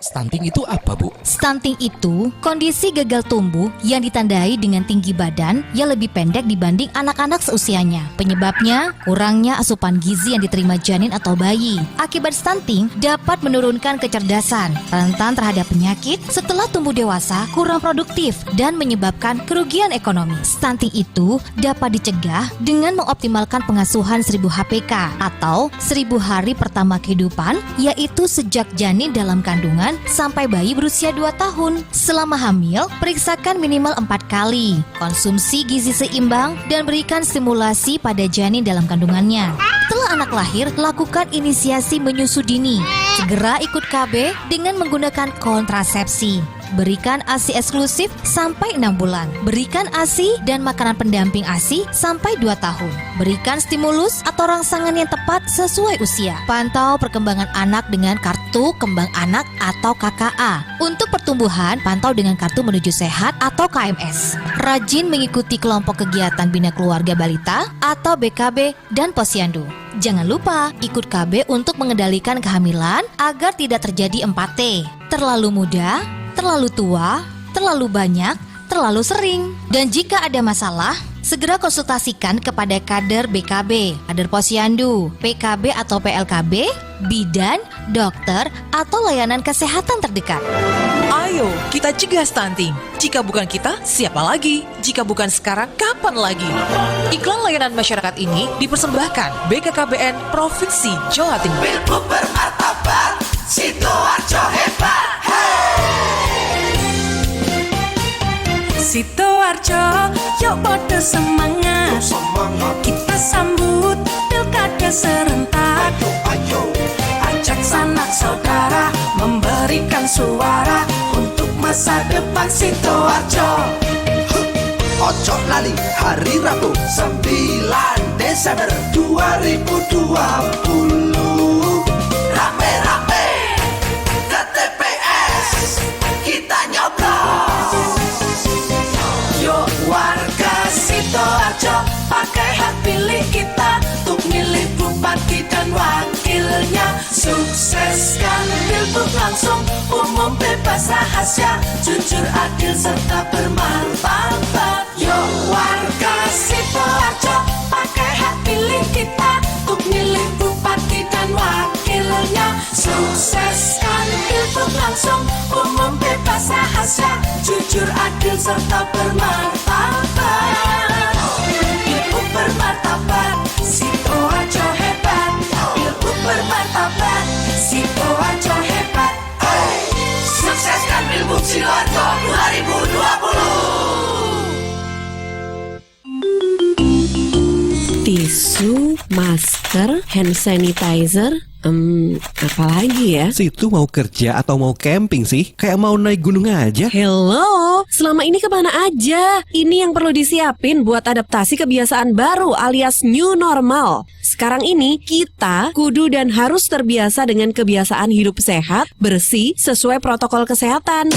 Stunting itu apa, Bu? Stunting itu kondisi gagal tumbuh yang ditandai dengan tinggi badan yang lebih pendek dibanding anak-anak seusianya. Penyebabnya, kurangnya asupan gizi yang diterima janin atau bayi. Akibat stunting dapat menurunkan kecerdasan, rentan terhadap penyakit, setelah tumbuh dewasa kurang produktif, dan menyebabkan kerugian ekonomi. Stunting itu dapat dicegah dengan mengoptimalkan pengasuhan 1000 HPK atau 1000 hari pertama kehidupan, yaitu sejak janin dalam kandungan sampai bayi berusia 2 tahun. Selama hamil, periksakan minimal 4 kali, konsumsi gizi seimbang, dan berikan stimulasi pada janin dalam kandungannya. Setelah anak lahir, lakukan inisiasi menyusu dini. Segera ikut KB dengan menggunakan kontrasepsi. Berikan ASI eksklusif sampai 6 bulan. Berikan ASI dan makanan pendamping ASI sampai 2 tahun. Berikan stimulus atau rangsangan yang tepat sesuai usia. Pantau perkembangan anak dengan kartu kembang anak atau KKA. Untuk pertumbuhan, pantau dengan kartu menuju sehat atau KMS. Rajin mengikuti kelompok kegiatan bina keluarga balita atau BKB dan posyandu. Jangan lupa ikut KB untuk mengendalikan kehamilan agar tidak terjadi 4T. Terlalu muda, terlalu tua, terlalu banyak, terlalu sering. Dan jika ada masalah, segera konsultasikan kepada kader BKB, kader posyandu, PKB atau PLKB, bidan, dokter, atau layanan kesehatan terdekat. Ayo, kita cegah stunting. Jika bukan kita, siapa lagi? Jika bukan sekarang, kapan lagi? Iklan layanan masyarakat ini dipersembahkan BKKBN Provinsi Jawa Timur. Pilbub bermartabat, Sidoarjo hebat. Sidoarjo, yuk podo semangat. Kita sambut pilkada serentak. Ajak sanak saudara memberikan suara untuk masa depan Sidoarjo. Ojo lali hari Rabu 9 Desember 2020. Rame-rame ke TPS kita nyoblos. Yuk warga Sidoarjo, pakai hak pilih kita untuk milih bupati dan wakilnya. Sukseskan pilbub langsung, umum bebas rahasia, jujur adil serta bermartabat. Yuk warga Sidoarjo, pakai hak pilih kita untuk milih bupati dan wakilnya. Sukseskan pilbub langsung, umum bebas rahasia, jujur adil serta bermartabat. Pilbub bermartabat, Sidoarjo hebat. Pilbub bermartabat, Sidoarjo hebat. Sukseskan Pilbub Sidoarjo 2020. Tisu, masker, hand sanitizer, apalagi ya? Situ mau kerja atau mau camping sih? Kayak mau naik gunung aja. Hello, selama ini kemana aja? Ini yang perlu disiapin buat adaptasi kebiasaan baru alias new normal. Sekarang ini kita kudu dan harus terbiasa dengan kebiasaan hidup sehat, bersih, sesuai protokol kesehatan.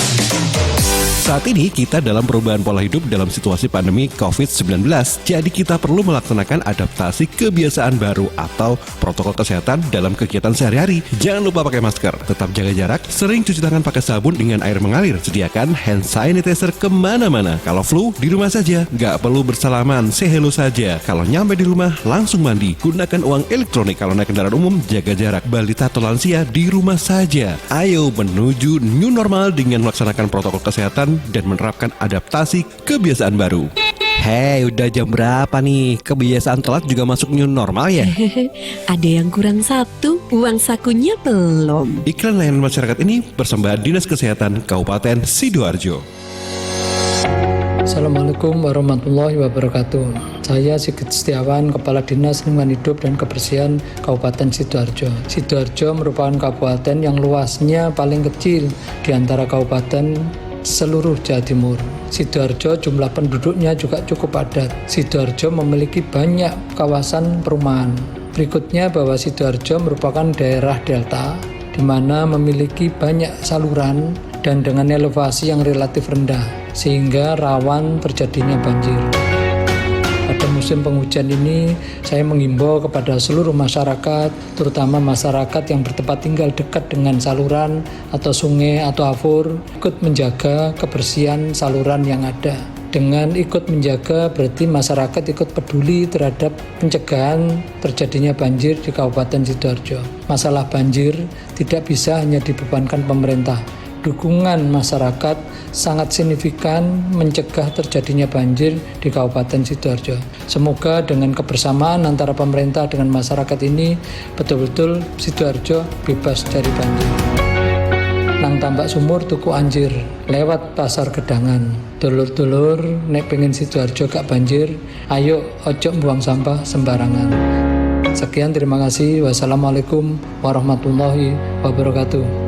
Saat ini kita dalam perubahan pola hidup dalam situasi pandemi COVID-19. Jadi kita perlu melaksanakan adaptasi kebiasaan baru atau protokol kesehatan dalam kegiatan sehari-hari. Jangan lupa pakai masker, tetap jaga jarak, sering cuci tangan pakai sabun dengan air mengalir. Sediakan hand sanitizer kemana-mana. Kalau flu, di rumah saja. Nggak perlu bersalaman, say hello saja. Kalau nyampe di rumah, langsung mandi. Gunakan uang elektronik. Kalau naik kendaraan umum, jaga jarak. Balita atau lansia, di rumah saja. Ayo menuju new normal dengan melaksanakan protokol kesehatan dan menerapkan adaptasi kebiasaan baru. Hei, udah jam berapa nih? Kebiasaan telat juga masuk new normal ya? Ada yang kurang satu, uang sakunya belum. Iklan layanan masyarakat ini persembahan Dinas Kesehatan Kabupaten Sidoarjo. Assalamualaikum warahmatullahi wabarakatuh. Saya Sigit Setiawan, Kepala Dinas Lingkungan Hidup dan Kebersihan Kabupaten Sidoarjo. Sidoarjo merupakan kabupaten yang luasnya paling kecil di antara kabupaten seluruh Jawa Timur. Sidoarjo jumlah penduduknya juga cukup padat. Sidoarjo memiliki banyak kawasan perumahan. Berikutnya bahwa Sidoarjo merupakan daerah delta di mana memiliki banyak saluran dan dengan elevasi yang relatif rendah sehingga rawan terjadinya banjir. Pada musim penghujan ini, saya menghimbau kepada seluruh masyarakat, terutama masyarakat yang bertempat tinggal dekat dengan saluran atau sungai atau afur, ikut menjaga kebersihan saluran yang ada. Dengan ikut menjaga berarti masyarakat ikut peduli terhadap pencegahan terjadinya banjir di Kabupaten Sidoarjo. Masalah banjir tidak bisa hanya dibebankan pemerintah. Dukungan masyarakat sangat signifikan mencegah terjadinya banjir di Kabupaten Sidoarjo. Semoga dengan kebersamaan antara pemerintah dengan masyarakat ini betul-betul Sidoarjo bebas dari banjir. Nang tambak sumur tuku anjir lewat pasar Gedangan. Dulur-dulur nek pengen Sidoarjo gak banjir, ayo ojo buang sampah sembarangan. Sekian, terima kasih. Wassalamualaikum warahmatullahi wabarakatuh.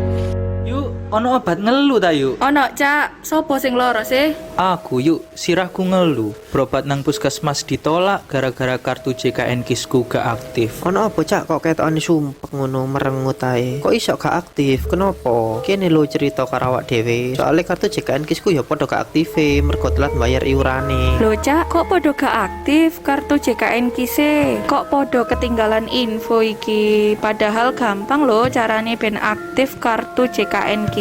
Ono obat ngelu ta yuk? Ono cak, sopo sing loro sih? Aku yuk, sirahku ngelu. Berobat nang puskesmas ditolak gara-gara kartu JKN KISku gak aktif. Ono apa cak kok ketokane sumpek ngono merengut ae? Kok iso gak aktif? Kenapa? Kene lho cerita karo awak dhewe. Soale kartu JKN KISku ya padha gak aktif mergo telat bayar iurane. Lho cak, kok padha gak aktif kartu JKN KISe? Kok padha ketinggalan info iki? Padahal gampang lho carane ben aktif kartu JKN KISe.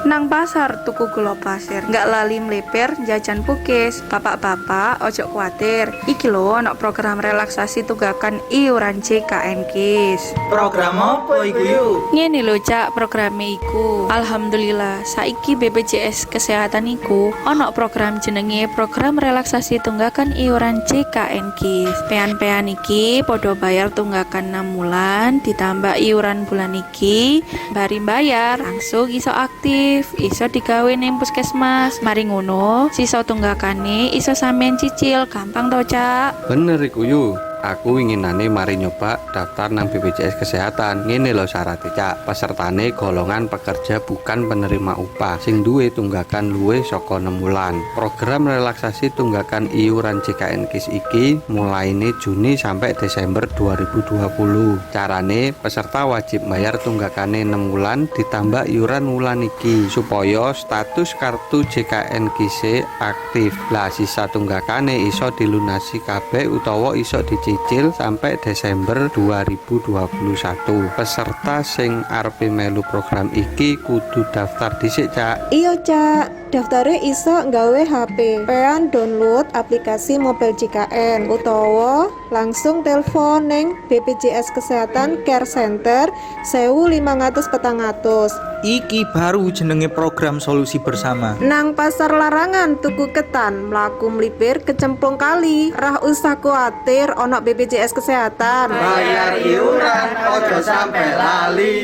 Nang pasar tuku gula pasir, nggak lali mleper jajan pukis. Bapak-bapak ojo kuatir, iki lho ono program relaksasi tunggakan iuran JKN KIS. Program apa iku yuk? Ngene lho cak programe iku. Alhamdulillah saiki BPJS Kesehatan iku ono program jenenge program relaksasi tunggakan iuran JKN KIS. Pean-pean iki podo bayar tunggakan 6 bulan ditambah iuran bulan iki, bari bayar langsung iso aktif, iso digawe ning puskesmas. Mari ngono, sisa tunggakane iso sampean cicil, gampang to, Cak. Bener iku yu. Aku inginane mari nyoba daftar nang BPJS Kesehatan. Ngene lho syaratnya cak, pesertane golongan pekerja bukan penerima upah sing duwe tunggakan luwih saka 6 bulan. Program relaksasi tunggakan iuran JKN KIS iki mulaine Juni sampai Desember 2020. Carane peserta wajib bayar tunggakane 6 bulan ditambah iuran wulan iki supaya status kartu JKN KIS aktif. Lah sisa tunggakane iso dilunasi kabeh utawa iso dicicil sampai Desember 2021. Peserta sing arepe melu program iki kudu daftar dhisik, Cak. Iya, Cak. Daftare iso nggawe HP. Pean download aplikasi Mobile JKN utawa langsung telepon ning BPJS Kesehatan Care Center 1500 Iki baru jenenge program solusi bersama. Nang pasar larangan tuku ketan mlaku mlipir kecemplung kali. Rah usah kuatir ono BPJS Kesehatan. Bayar iuran ojo sampai lali.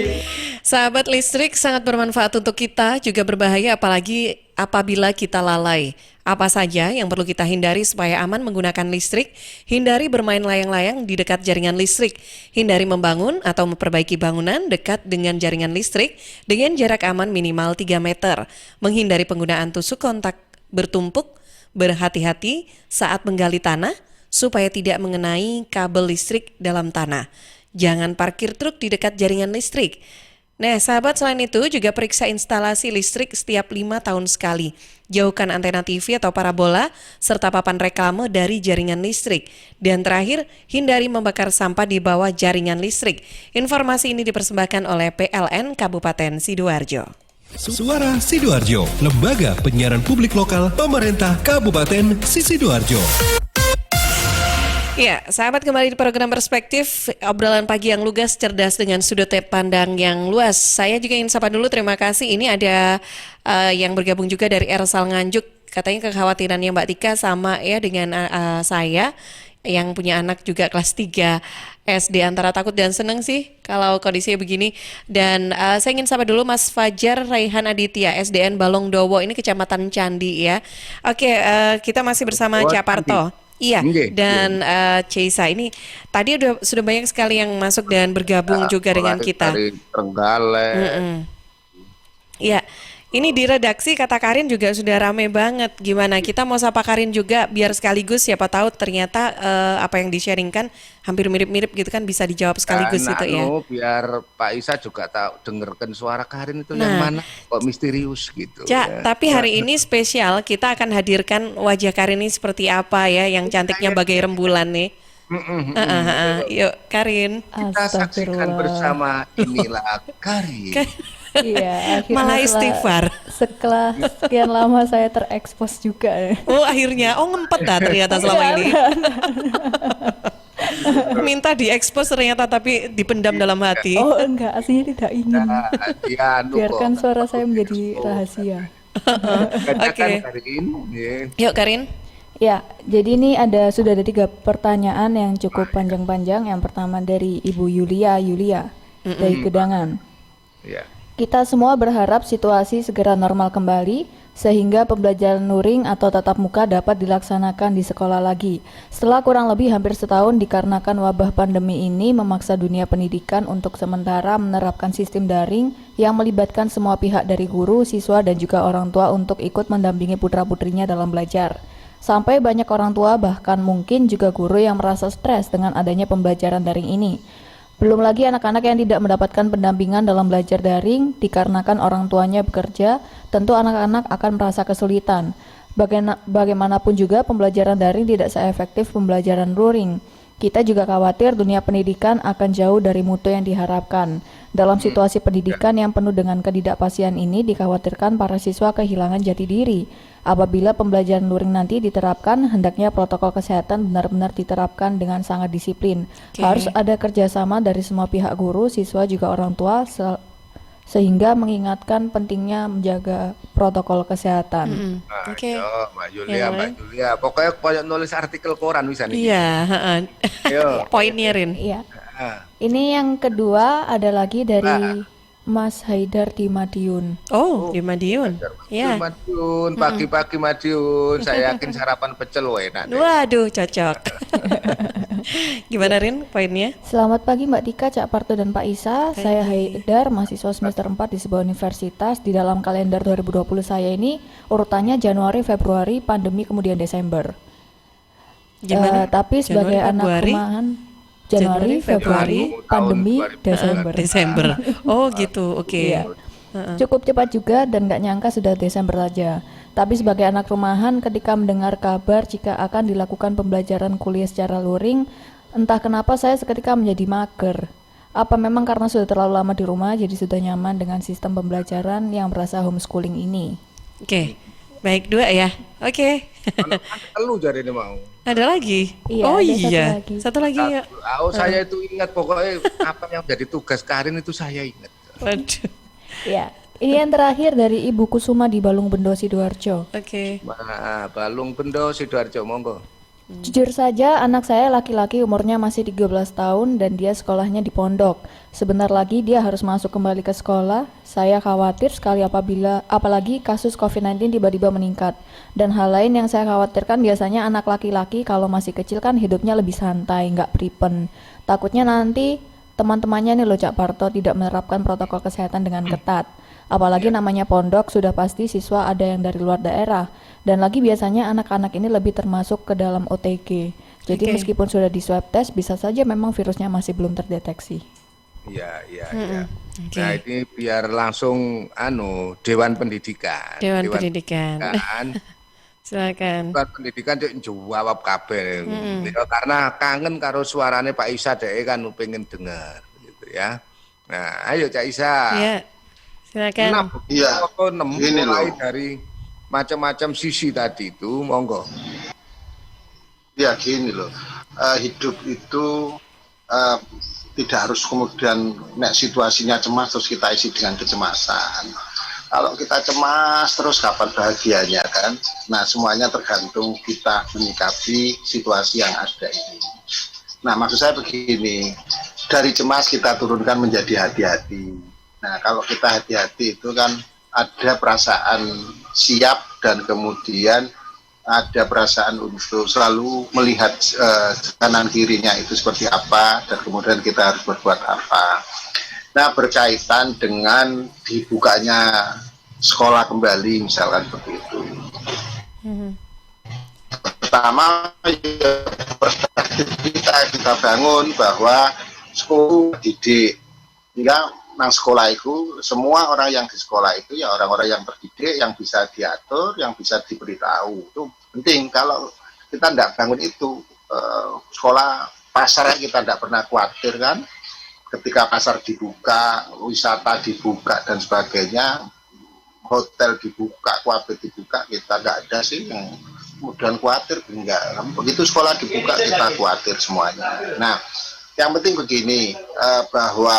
Sahabat, listrik sangat bermanfaat untuk kita, juga berbahaya apalagi apabila kita lalai. Apa saja yang perlu kita hindari supaya aman menggunakan listrik? Hindari bermain layang-layang di dekat jaringan listrik. Hindari membangun atau memperbaiki bangunan dekat dengan jaringan listrik dengan jarak aman minimal 3 meter. Menghindari penggunaan tusuk kontak bertumpuk. Berhati-hati saat menggali tanah supaya tidak mengenai kabel listrik dalam tanah. Jangan parkir truk di dekat jaringan listrik. Nah, sahabat, selain itu juga periksa instalasi listrik setiap 5 tahun sekali. Jauhkan antena TV atau parabola serta papan reklame dari jaringan listrik. Dan terakhir, hindari membakar sampah di bawah jaringan listrik. Informasi ini dipersembahkan oleh PLN Kabupaten Sidoarjo. Suara Sidoarjo, lembaga penyiaran publik lokal pemerintah Kabupaten Sidoarjo. Ya, sahabat, kembali di program Perspektif, obrolan pagi yang lugas, cerdas dengan sudut pandang yang luas. Saya juga ingin sapa dulu, terima kasih. Ini ada yang bergabung juga dari Ersal Nganjuk. Katanya kekhawatirannya Mbak Tika sama ya dengan saya yang punya anak juga kelas 3 SD, antara takut dan seneng sih kalau kondisinya begini. Dan saya ingin sapa dulu Mas Fajar Raihan Aditya, SDN Balongdowo, ini Kecamatan Candi ya. Oke, kita masih bersama Cak Parto. Iya, dan Ceisa ini tadi sudah banyak sekali yang masuk dan bergabung juga dengan kita. Dari Trenggalek. Iya, Ini di redaksi kata Karin juga sudah rame banget. Gimana? Kita mau sapa Karin juga biar sekaligus siapa tahu ternyata apa yang di-sharingkan hampir mirip-mirip gitu kan bisa dijawab sekaligus gitu ya. Biar Pak Isa juga tahu dengarkan suara Karin itu yang mana kok misterius gitu. Tapi hari ini spesial kita akan hadirkan wajah Karin ini seperti apa ya yang cantiknya bagai rembulan nih. Yuk Karin. Kita saksikan bersama inilah Karin. Iya, akhirnya malah istighfar. Setelah sekian lama saya terekspos juga. Oh akhirnya, ngempet dah ternyata selama ini. Minta diekspos ternyata tapi dipendam dalam hati. Oh enggak, aslinya tidak ingin. Biarkan suara saya menjadi rahasia. Oke. Yuk Karin. Ya, jadi ini sudah ada 3 pertanyaan yang cukup panjang-panjang. Yang pertama dari Ibu Yulia dari Gedangan. Ya. Kita semua berharap situasi segera normal kembali sehingga pembelajaran luring atau tatap muka dapat dilaksanakan di sekolah lagi. Setelah kurang lebih hampir setahun dikarenakan wabah pandemi ini memaksa dunia pendidikan untuk sementara menerapkan sistem daring yang melibatkan semua pihak dari guru, siswa, dan juga orang tua untuk ikut mendampingi putra-putrinya dalam belajar. Sampai banyak orang tua bahkan mungkin juga guru yang merasa stres dengan adanya pembelajaran daring ini. Belum lagi anak-anak yang tidak mendapatkan pendampingan dalam belajar daring dikarenakan orang tuanya bekerja, tentu anak-anak akan merasa kesulitan. Bagaimanapun juga pembelajaran daring tidak seefektif pembelajaran luring. Kita juga khawatir dunia pendidikan akan jauh dari mutu yang diharapkan. Dalam situasi pendidikan yang penuh dengan ketidakpastian ini dikhawatirkan para siswa kehilangan jati diri. Apabila pembelajaran luring nanti diterapkan, hendaknya protokol kesehatan benar-benar diterapkan dengan sangat disiplin. Harus ada kerjasama dari semua pihak guru, siswa, juga orang tua, sehingga mengingatkan pentingnya menjaga protokol kesehatan. Oke. Mbak Julia. Pokoknya banyak nulis artikel koran bisa nih. Iya, poinnya Rin. Iya. Ini yang kedua ada lagi dari Mas Haidar di Madiun. Oh, di Madiun. Ya. Madiun, pagi-pagi Madiun. Saya yakin sarapan pecel enak. Waduh, cocok. Gimana Rin poinnya? Selamat pagi Mbak Tika, Cak Parto dan Pak Isa. Saya Haidar, mahasiswa semester 4 di sebuah universitas. Di dalam kalender 2020 saya ini urutannya Januari, Februari, pandemi, kemudian Desember. Gimana? Tapi sebagai anak rumahan Januari, Februari, pandemi, Desember. Oh gitu, oke. Iya. Cukup cepat juga dan gak nyangka sudah Desember saja. Tapi sebagai anak rumahan ketika mendengar kabar jika akan dilakukan pembelajaran kuliah secara luring, entah kenapa saya seketika menjadi mager. Apa memang karena sudah terlalu lama di rumah jadi sudah nyaman dengan sistem pembelajaran yang berasa homeschooling ini? Oke. Baik, 2 ya. Oke. Lu jadi ini mau. Ada lagi? Iya, oh ada iya. Satu lagi ya. Saya itu ingat pokoknya apa yang jadi tugas Karin itu saya ingat. Waduh. Ya. Ini yang terakhir dari Ibu Kusuma di Balung Bendo Sidoarjo. Oke. Balung Bendo Sidoarjo, monggo. Jujur saja anak saya laki-laki umurnya masih 13 tahun dan dia sekolahnya di pondok. Sebentar lagi dia harus masuk kembali ke sekolah. Saya khawatir sekali apalagi kasus COVID-19 tiba-tiba meningkat. Dan hal lain yang saya khawatirkan biasanya anak laki-laki kalau masih kecil kan hidupnya lebih santai, nggak pripen. Takutnya nanti teman-temannya nih loh Cak Parto tidak menerapkan protokol kesehatan dengan ketat. Apalagi namanya pondok, sudah pasti siswa ada yang dari luar daerah. Dan lagi biasanya anak-anak ini lebih termasuk ke dalam OTG. Jadi meskipun sudah di swab test, bisa saja memang virusnya masih belum terdeteksi. Iya. Nah ini biar langsung Dewan Pendidikan. Dewan Pendidikan. Silakan. Dewan Pendidikan jawab kabeh. Karena kangen karo suarane Pak Isa deh kan pengen dengar gitu ya. Nah, ayo Cak Isa. Iya. Silakan. Mulai dari macam-macam sisi tadi itu, monggo. Ya gini loh, hidup itu tidak harus kemudian situasinya cemas terus kita isi dengan kecemasan. Kalau kita cemas terus kapan bahagianya kan? Nah semuanya tergantung kita menyikapi situasi yang ada ini. Nah maksud saya begini, dari cemas kita turunkan menjadi hati-hati. Nah kalau kita hati-hati itu kan ada perasaan siap dan kemudian ada perasaan untuk selalu melihat kanan kirinya itu seperti apa dan kemudian kita harus berbuat apa. Nah berkaitan dengan dibukanya sekolah kembali misalkan begitu. Pertama ya, perspektif kita bangun bahwa sekolah didik hingga nang sekolah itu semua orang yang di sekolah itu ya orang-orang yang terdidik, yang bisa diatur, yang bisa diberitahu. Itu penting. Kalau kita tidak bangun itu, sekolah pasar kita tidak pernah khawatir kan, ketika pasar dibuka, wisata dibuka dan sebagainya, hotel dibuka, kuabet dibuka, kita tidak ada sih yang kemudian khawatir, enggak. Begitu sekolah dibuka kita khawatir semuanya. Nah, yang penting begini, bahwa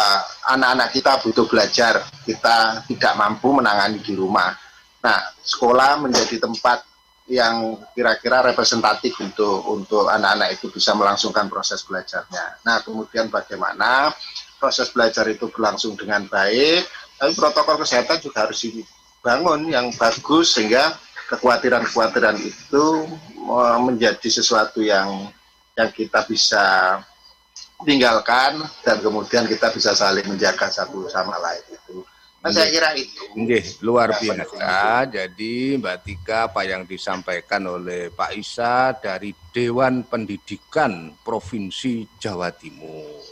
anak-anak kita butuh belajar, kita tidak mampu menangani di rumah. Nah, sekolah menjadi tempat yang kira-kira representatif untuk anak-anak itu bisa melangsungkan proses belajarnya. Nah, kemudian bagaimana proses belajar itu berlangsung dengan baik, tapi protokol kesehatan juga harus dibangun yang bagus sehingga kekhawatiran-kekhawatiran itu menjadi sesuatu yang kita bisa tinggalkan dan kemudian kita bisa saling menjaga satu sama lain itu. Nah, saya kira itu. Luar biasa. Jadi Mbak Tika, apa yang disampaikan oleh Pak Isa dari Dewan Pendidikan Provinsi Jawa Timur.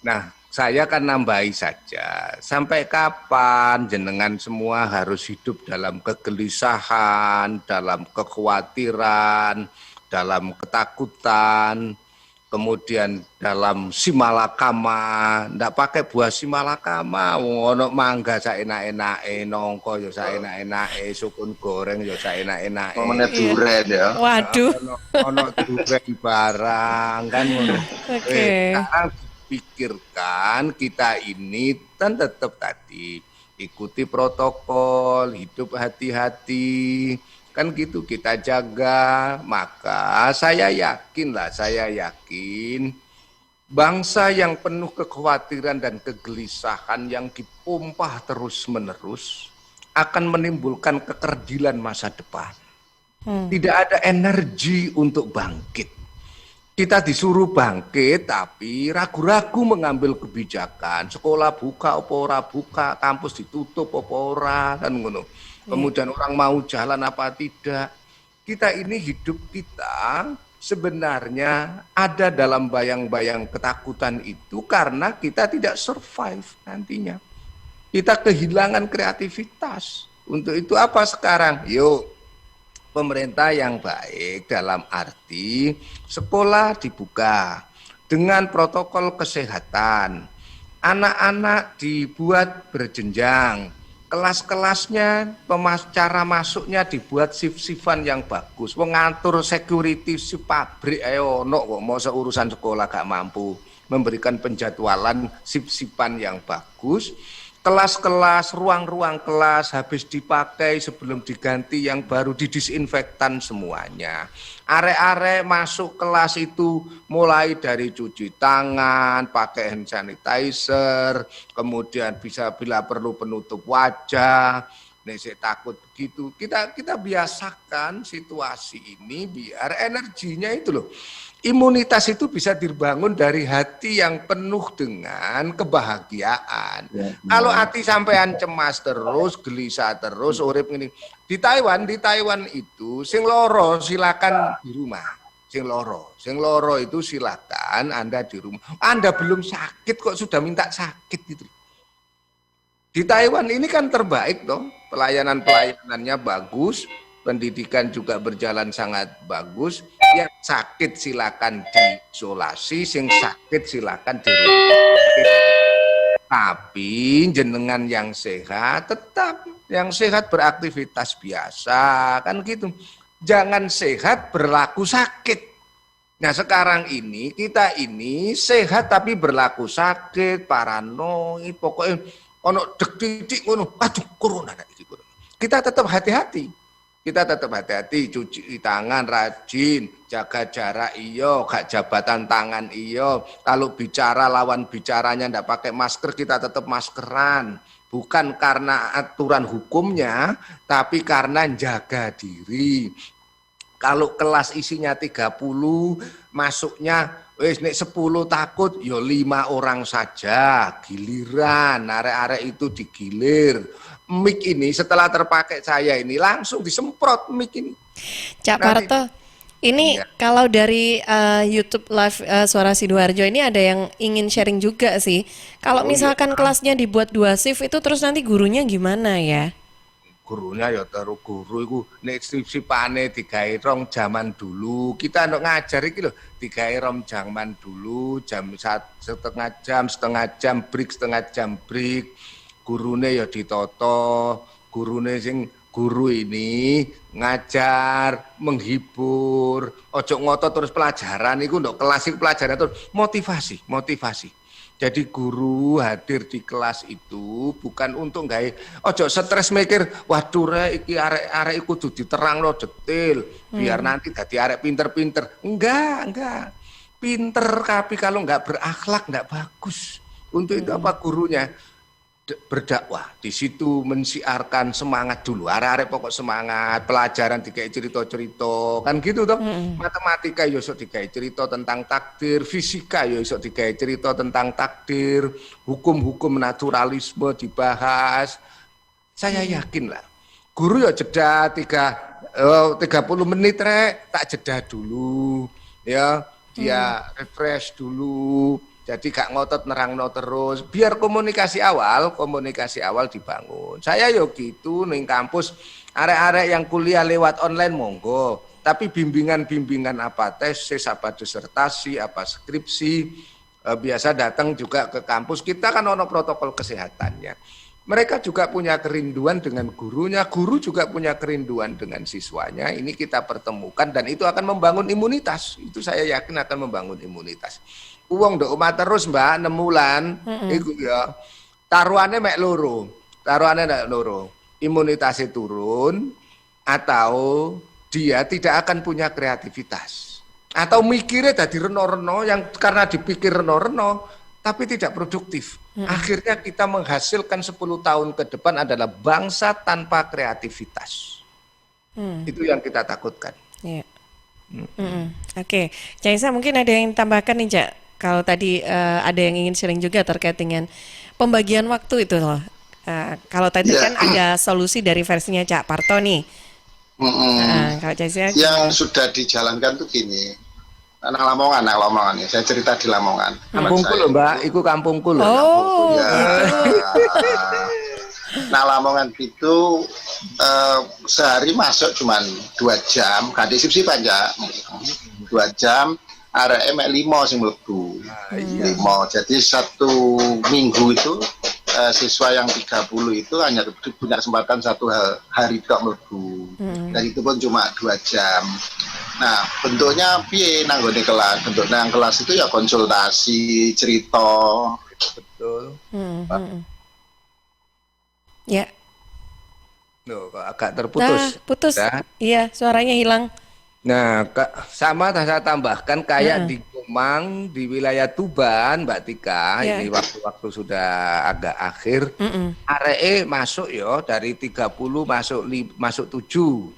Nah, saya akan nambahi saja. Sampai kapan jenengan semua harus hidup dalam kegelisahan, dalam kekhawatiran, dalam ketakutan, kemudian dalam simalakama, ndak pakai buah simalakama, ono mangga saenak-enake, nongko ya saenak-enake, sukun goreng ya saenak-enake. Momennya duren ya. Waduh. Ono duren barang kan ngono. Oke. Sekarang pikirkan kita ini kan tetap tadi ikuti protokol, hidup hati-hati. Kan gitu kita jaga, maka saya yakin bangsa yang penuh kekhawatiran dan kegelisahan yang dipompa terus-menerus akan menimbulkan kekerdilan masa depan. Tidak ada energi untuk bangkit. Kita disuruh bangkit tapi ragu-ragu mengambil kebijakan. Sekolah buka apa ora buka, kampus ditutup apa ora, kan ngono. Kemudian orang mau jalan apa tidak. Kita ini hidup kita sebenarnya ada dalam bayang-bayang ketakutan itu karena kita tidak survive nantinya. Kita kehilangan kreativitas. Untuk itu apa sekarang? Yuk, pemerintah yang baik dalam arti sekolah dibuka dengan protokol kesehatan. Anak-anak dibuat berjenjang. Kelas-kelasnya, cara masuknya dibuat shift-shiftan yang bagus. Mengatur security si pabrik, ayo kok mau seurusan sekolah gak mampu. Memberikan penjadwalan shift-shiftan yang bagus. Kelas-kelas, ruang-ruang kelas habis dipakai sebelum diganti yang baru didisinfektan semuanya. Arek-arek masuk kelas itu mulai dari cuci tangan, pakai hand sanitizer, kemudian bisa bila perlu penutup wajah. Nek saya takut begitu. Kita biasakan situasi ini biar energinya itu loh. Imunitas itu bisa dibangun dari hati yang penuh dengan kebahagiaan. Kalau hati sampean cemas terus, gelisah terus, urip ini. Di Taiwan itu sing loro silakan di rumah. Sing loro itu silakan Anda di rumah. Anda belum sakit kok sudah minta sakit gitu. Di Taiwan ini kan terbaik dong, pelayanannya bagus. Pendidikan juga berjalan sangat bagus. Yang sakit silakan diisolasi, sing sakit silakan di rumah. Tapi jenengan yang sehat tetap yang sehat beraktivitas biasa kan gitu. Jangan sehat berlaku sakit. Nah sekarang ini kita ini sehat tapi berlaku sakit, paranoid, pokoknya ono dek-dek ngono, aduh corona iki. Kita tetap hati-hati. Kita tetap hati-hati, cuci tangan rajin, jaga jarak iyo, gak jabatan tangan iyo. Kalau bicara lawan bicaranya ndak pakai masker, kita tetap maskeran. Bukan karena aturan hukumnya, tapi karena jaga diri. Kalau kelas isinya 30, masuknya wis nek 10 takut, yo 5 orang saja, giliran, arek-arek itu digilir. mic ini setelah terpakai saya ini langsung disemprot mic ini. Cak Parto, ini kalau dari YouTube Live Suara Sidoarjo ini ada yang ingin sharing juga sih. Kalau misalkan kelasnya dibuat 2 shift itu terus nanti gurunya gimana ya? Gurunya ya terus guru itu nek skripsipane digawe rong jaman dulu. Kita nek ngajar iki lho digawe rong jaman dulu, setengah jam break, setengah jam break. Gurune ya ditoto, gurune sing guru ini ngajar, menghibur, ojo ngotot terus pelajaran iku ndok kelas iku pelajaran terus motivasi. Jadi guru hadir di kelas itu bukan untuk gawe ojo stres mikir waduh rek iki arek kudu diterangno detail biar nanti dadi arek pinter-pinter. Enggak. Pinter tapi kalau enggak berakhlak enggak bagus. Untuk itu apa gurunya berdakwah di situ mensiarkan semangat dulu, arek-arek pokok semangat, pelajaran dikai cerita-cerita kan gitu toh. Matematika yo iso dikai cerita tentang takdir, fisika yo iso dikai cerita tentang takdir, hukum-hukum naturalisme dibahas. Saya yakin lah guru ya jeda 30 menit rek, tak jeda dulu ya, dia refresh dulu. Jadi gak ngotot nerangno terus, biar komunikasi awal dibangun. Saya yo gitu ning kampus, arek-arek yang kuliah lewat online monggo, tapi bimbingan apa tesis, apa disertasi, apa skripsi, biasa datang juga ke kampus. Kita kan ono protokol kesehatannya. Mereka juga punya kerinduan dengan gurunya, guru juga punya kerinduan dengan siswanya. Ini kita pertemukan dan itu akan membangun imunitas. Itu saya yakin akan membangun imunitas. Uang ndok omah terus Mbak 6 bulan iku ya taruhannya mek loro. Imunitasnya turun atau dia tidak akan punya kreativitas. Atau mikirnya dadi reno-reno yang karena dipikir reno-reno tapi tidak produktif. Akhirnya kita menghasilkan 10 tahun ke depan adalah bangsa tanpa kreativitas. Itu yang kita takutkan. Iya. Oke, Cak Isa mungkin ada yang tambahkan nih Cak. Kalau tadi ada yang ingin sharing juga terkait dengan pembagian waktu itu loh. Kalau tadi kan ada solusi dari versinya Cak Parto nih. Kalau Cak Isa yang sudah dijalankan tuh gini. Anak Lamongan ya. Saya cerita di Lamongan. Kampungku loh Mbak, itu kampungku loh. Oh, Nah Lamongan itu sehari masuk cuma 2 jam, gak disipsi panjang 2 jam. Arek mek 5 sing mlebu. 5. Jadi 1 minggu itu siswa yang 30 itu hanya punya kesempatan 1 hari tok mlebu. Dan itu pun cuma 2 jam. Nah, bentuknya piye nanggone kelas? Bentuknya kelas itu ya konsultasi, cerita. Betul. Ya. Loh, kok agak terputus. Putus. Ya. Iya, suaranya hilang. Nah, sama saya tambahkan kayak di Kemang, di wilayah Tuban, Mbak Tika, ini waktu-waktu sudah agak akhir, areke masuk yo dari 30 masuk 7.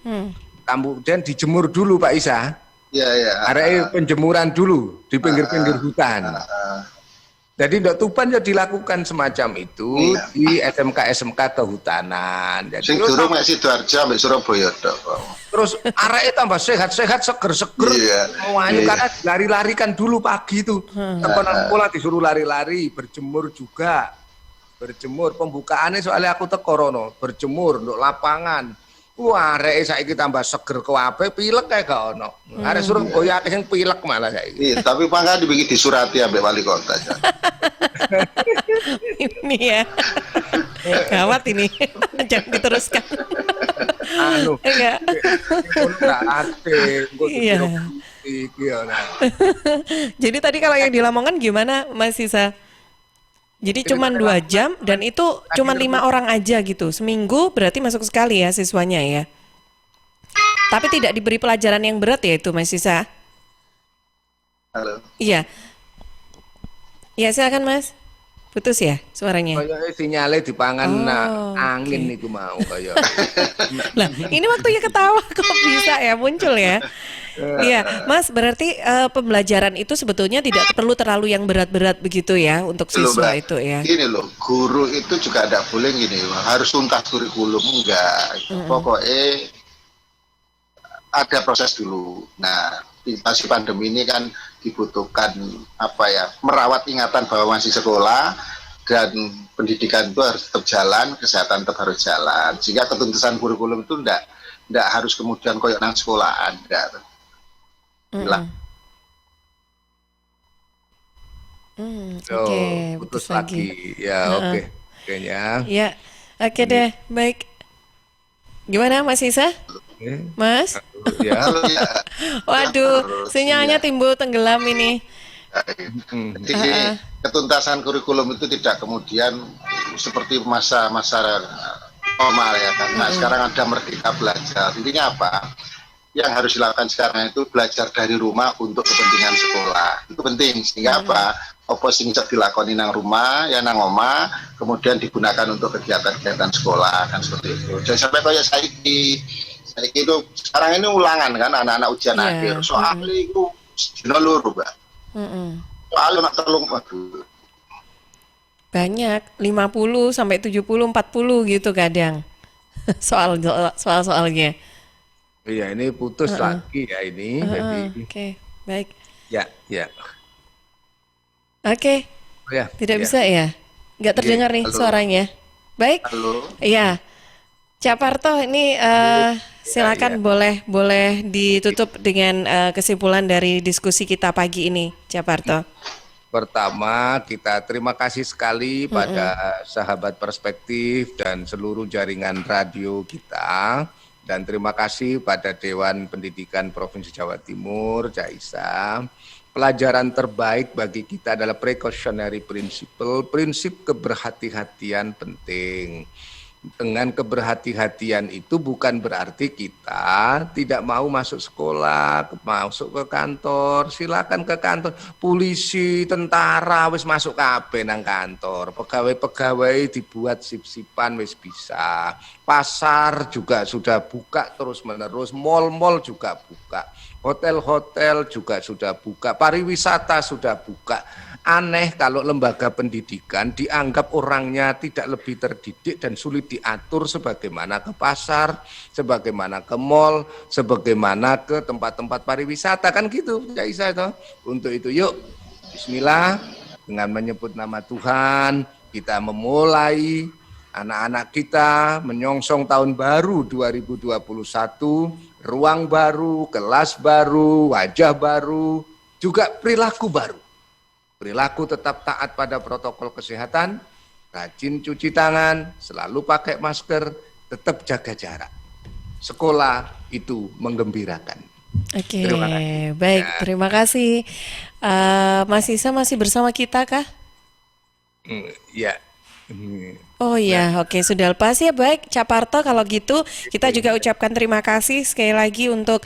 Kemudian dijemur dulu Pak Isa. Iya. Areke penjemuran dulu di pinggir-pinggir hutan. Jadi Ndok Tuban ya dilakukan semacam itu di SMK kehutanan. Jadi sing durung mek Sidoarjo ambek Surabaya tok. Terus areke tambah sehat-sehat, seger-seger. Semuanya karena lari-larikan dulu pagi itu. Tekonan sekolah disuruh lari-lari, berjemur juga. Berjemur pembukaannya soalnya aku teko rono, berjemur untuk lapangan. Wah, areke saiki tambah seger kuwabe, pilek kae gak ono. Arek Surabaya akeh sing pilek malah saiki. Iya, tapi pangkat dibikin disurati ambek wali kota. Ini ya. Gawat ini. Jangan diteruskan. Enggak. Iya. Jadi tadi kalau yang di Lamongan gimana Mas Sisa? Jadi cuma 2 jam dan itu cuma 5 orang aja gitu. Seminggu berarti masuk sekali ya siswanya ya. Tapi tidak diberi pelajaran yang berat ya itu Mas Sisa. Halo. Iya. Iya silakan Mas. Putus ya suaranya. Kayak sinyale dipangan angin niku mau kaya. Lah, ini waktunya ketawa kok bisa ya muncul ya. Iya, Mas, berarti pembelajaran itu sebetulnya tidak perlu terlalu yang berat-berat begitu ya untuk Loh, siswa Mbak, itu ya. gini loh, guru itu juga tidak boleh gini, harus tuntas kurikulum, enggak. Pokoknya ada proses dulu. Nah, di situasi pandemi ini kan dibutuhkan merawat ingatan bahwa masih sekolah dan pendidikan itu harus tetap jalan, kesehatan tetap harus jalan. Sehingga ketuntasan kurikulum itu enggak harus kemudian koyok nang sekolahan, enggak. Oke, putus putus lagi. Ya, oke. Kayaknya. Ya, oke deh, baik. Gimana Mas Isa? Mas? Ya. Waduh, sinyalnya timbul tenggelam ini. Jadi ketuntasan kurikulum itu tidak kemudian seperti masa-masa normal ya kan. Nah, sekarang ada Merdeka Belajar. Intinya apa? Yang harus dilakukan sekarang itu belajar dari rumah untuk kepentingan sekolah. Itu penting sehingga apa? Apa sing bisa dilakoni nang rumah, ya nang omah, kemudian digunakan untuk kegiatan-kegiatan sekolah kan seperti itu. Jangan sampai kayak saiki itu sekarang ini ulangan kan anak-anak ujian akhir. Soalnya itu dino loro, Mbak. Soalnya nak telung waduh. Banyak 50 sampai 70 40 gitu kadang. Soalnya. Iya, ini putus lagi ya ini. Jadi Oke, baik. ya. Oke. Oh, ya. Tidak bisa ya? Nggak terdengar nih suaranya. Baik. Halo. Iya. Cak Parto ini silakan boleh ditutup dengan kesimpulan dari diskusi kita pagi ini, Cak Parto. Pertama, kita terima kasih sekali pada sahabat perspektif dan seluruh jaringan radio kita. Dan terima kasih pada Dewan Pendidikan Provinsi Jawa Timur, Caisa. Pelajaran terbaik bagi kita adalah precautionary principle, prinsip keberhati-hatian penting. Dengan keberhati-hatian itu bukan berarti kita tidak mau masuk sekolah, masuk ke kantor, silakan ke kantor. Polisi, tentara wis masuk kabeh nang kantor. Pegawai-pegawai dibuat sip-sipan wis bisa. Pasar juga sudah buka terus-menerus, mal-mal juga buka. Hotel-hotel juga sudah buka, pariwisata sudah buka. Aneh kalau lembaga pendidikan dianggap orangnya tidak lebih terdidik dan sulit diatur sebagaimana ke pasar, sebagaimana ke mal, sebagaimana ke tempat-tempat pariwisata kan gitu, ya Isa itu. Untuk itu yuk, bismillah, dengan menyebut nama Tuhan, kita memulai anak-anak kita menyongsong tahun baru 2021, ruang baru, kelas baru, wajah baru, juga perilaku baru. Perilaku tetap taat pada protokol kesehatan, rajin cuci tangan, selalu pakai masker, tetap jaga jarak. Sekolah itu menggembirakan. Oke, baik, terima kasih. Mas Isa masih bersama kita kah? Ya. Oh iya, oke, sudah lepas ya. Baik, Cak Parto, kalau gitu kita juga ucapkan terima kasih sekali lagi untuk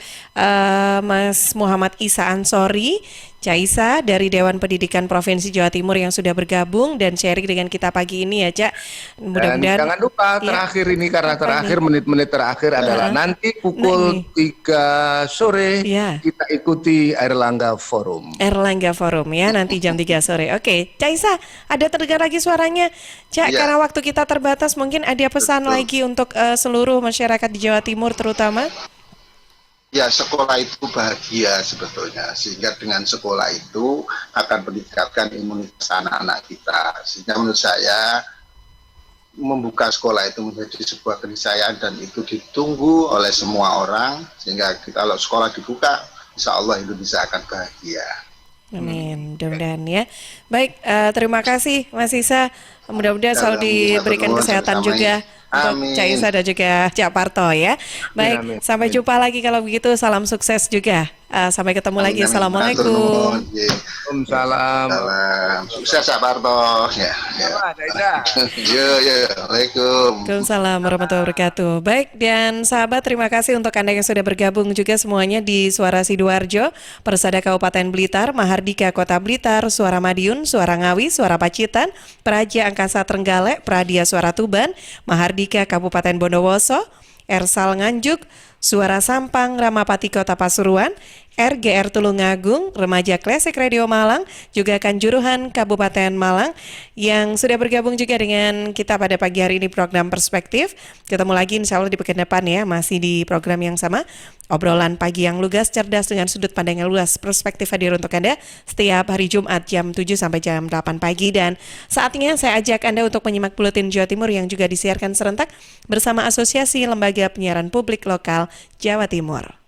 Mas Muhammad Isa Ansori, Caisa dari Dewan Pendidikan Provinsi Jawa Timur yang sudah bergabung dan sharing dengan kita pagi ini ya, Cak. Mudah-mudahan. Dan jangan lupa terakhir ini karena terakhir menit-menit terakhir adalah nanti pukul 3 sore kita ikuti Erlangga Forum. Erlangga Forum ya, nanti jam 3 sore. Oke, Caisa, ada terdengar lagi suaranya? Cak, karena waktu kita terbatas, mungkin ada pesan lagi untuk seluruh masyarakat di Jawa Timur terutama? Ya, sekolah itu bahagia sebetulnya, sehingga dengan sekolah itu akan meningkatkan imunitas anak-anak kita. Sehingga menurut saya membuka sekolah itu menjadi sebuah keniscayaan dan itu ditunggu oleh semua orang, sehingga kalau sekolah dibuka, insya Allah Indonesia akan bahagia. Amin, mudah-mudahan ya. Baik, terima kasih Mas Isa. Mudah-mudahan selalu diberikan kesehatan juga untuk Cak Isa dan juga Cak Parto ya. Baik, sampai jumpa lagi kalau begitu. Salam sukses juga. Sampai ketemu lagi. Assalamualaikum. Waalaikumsalam. Sukses Cak Parto. Ya. Waalaikumsalam warahmatullahi wabarakatuh. Baik, dan sahabat, terima kasih untuk Anda yang sudah bergabung juga semuanya di Suara Sidoarjo, Persada Kabupaten Blitar, Mahardika Kota Blitar, Suara Madiun, Suara Ngawi, Suara Pacitan, Praja Angkasa Trenggalek, Pradia Suara Tuban, Mahardika Kabupaten Bondowoso, Ersal Nganjuk, Suara Sampang Ramapati Kota Pasuruan, RGR Tulungagung, Remaja Klasik Radio Malang, juga Kanjuruhan Kabupaten Malang yang sudah bergabung juga dengan kita pada pagi hari ini program Perspektif. Ketemu lagi insya Allah di pekan depan ya, masih di program yang sama. Obrolan pagi yang lugas, cerdas dengan sudut pandang yang luas. Perspektif hadir untuk Anda setiap hari Jumat jam 7 sampai jam 8 pagi. Dan saatnya saya ajak Anda untuk menyimak Buletin Jawa Timur yang juga disiarkan serentak bersama Asosiasi Lembaga Penyiaran Publik Lokal Jawa Timur.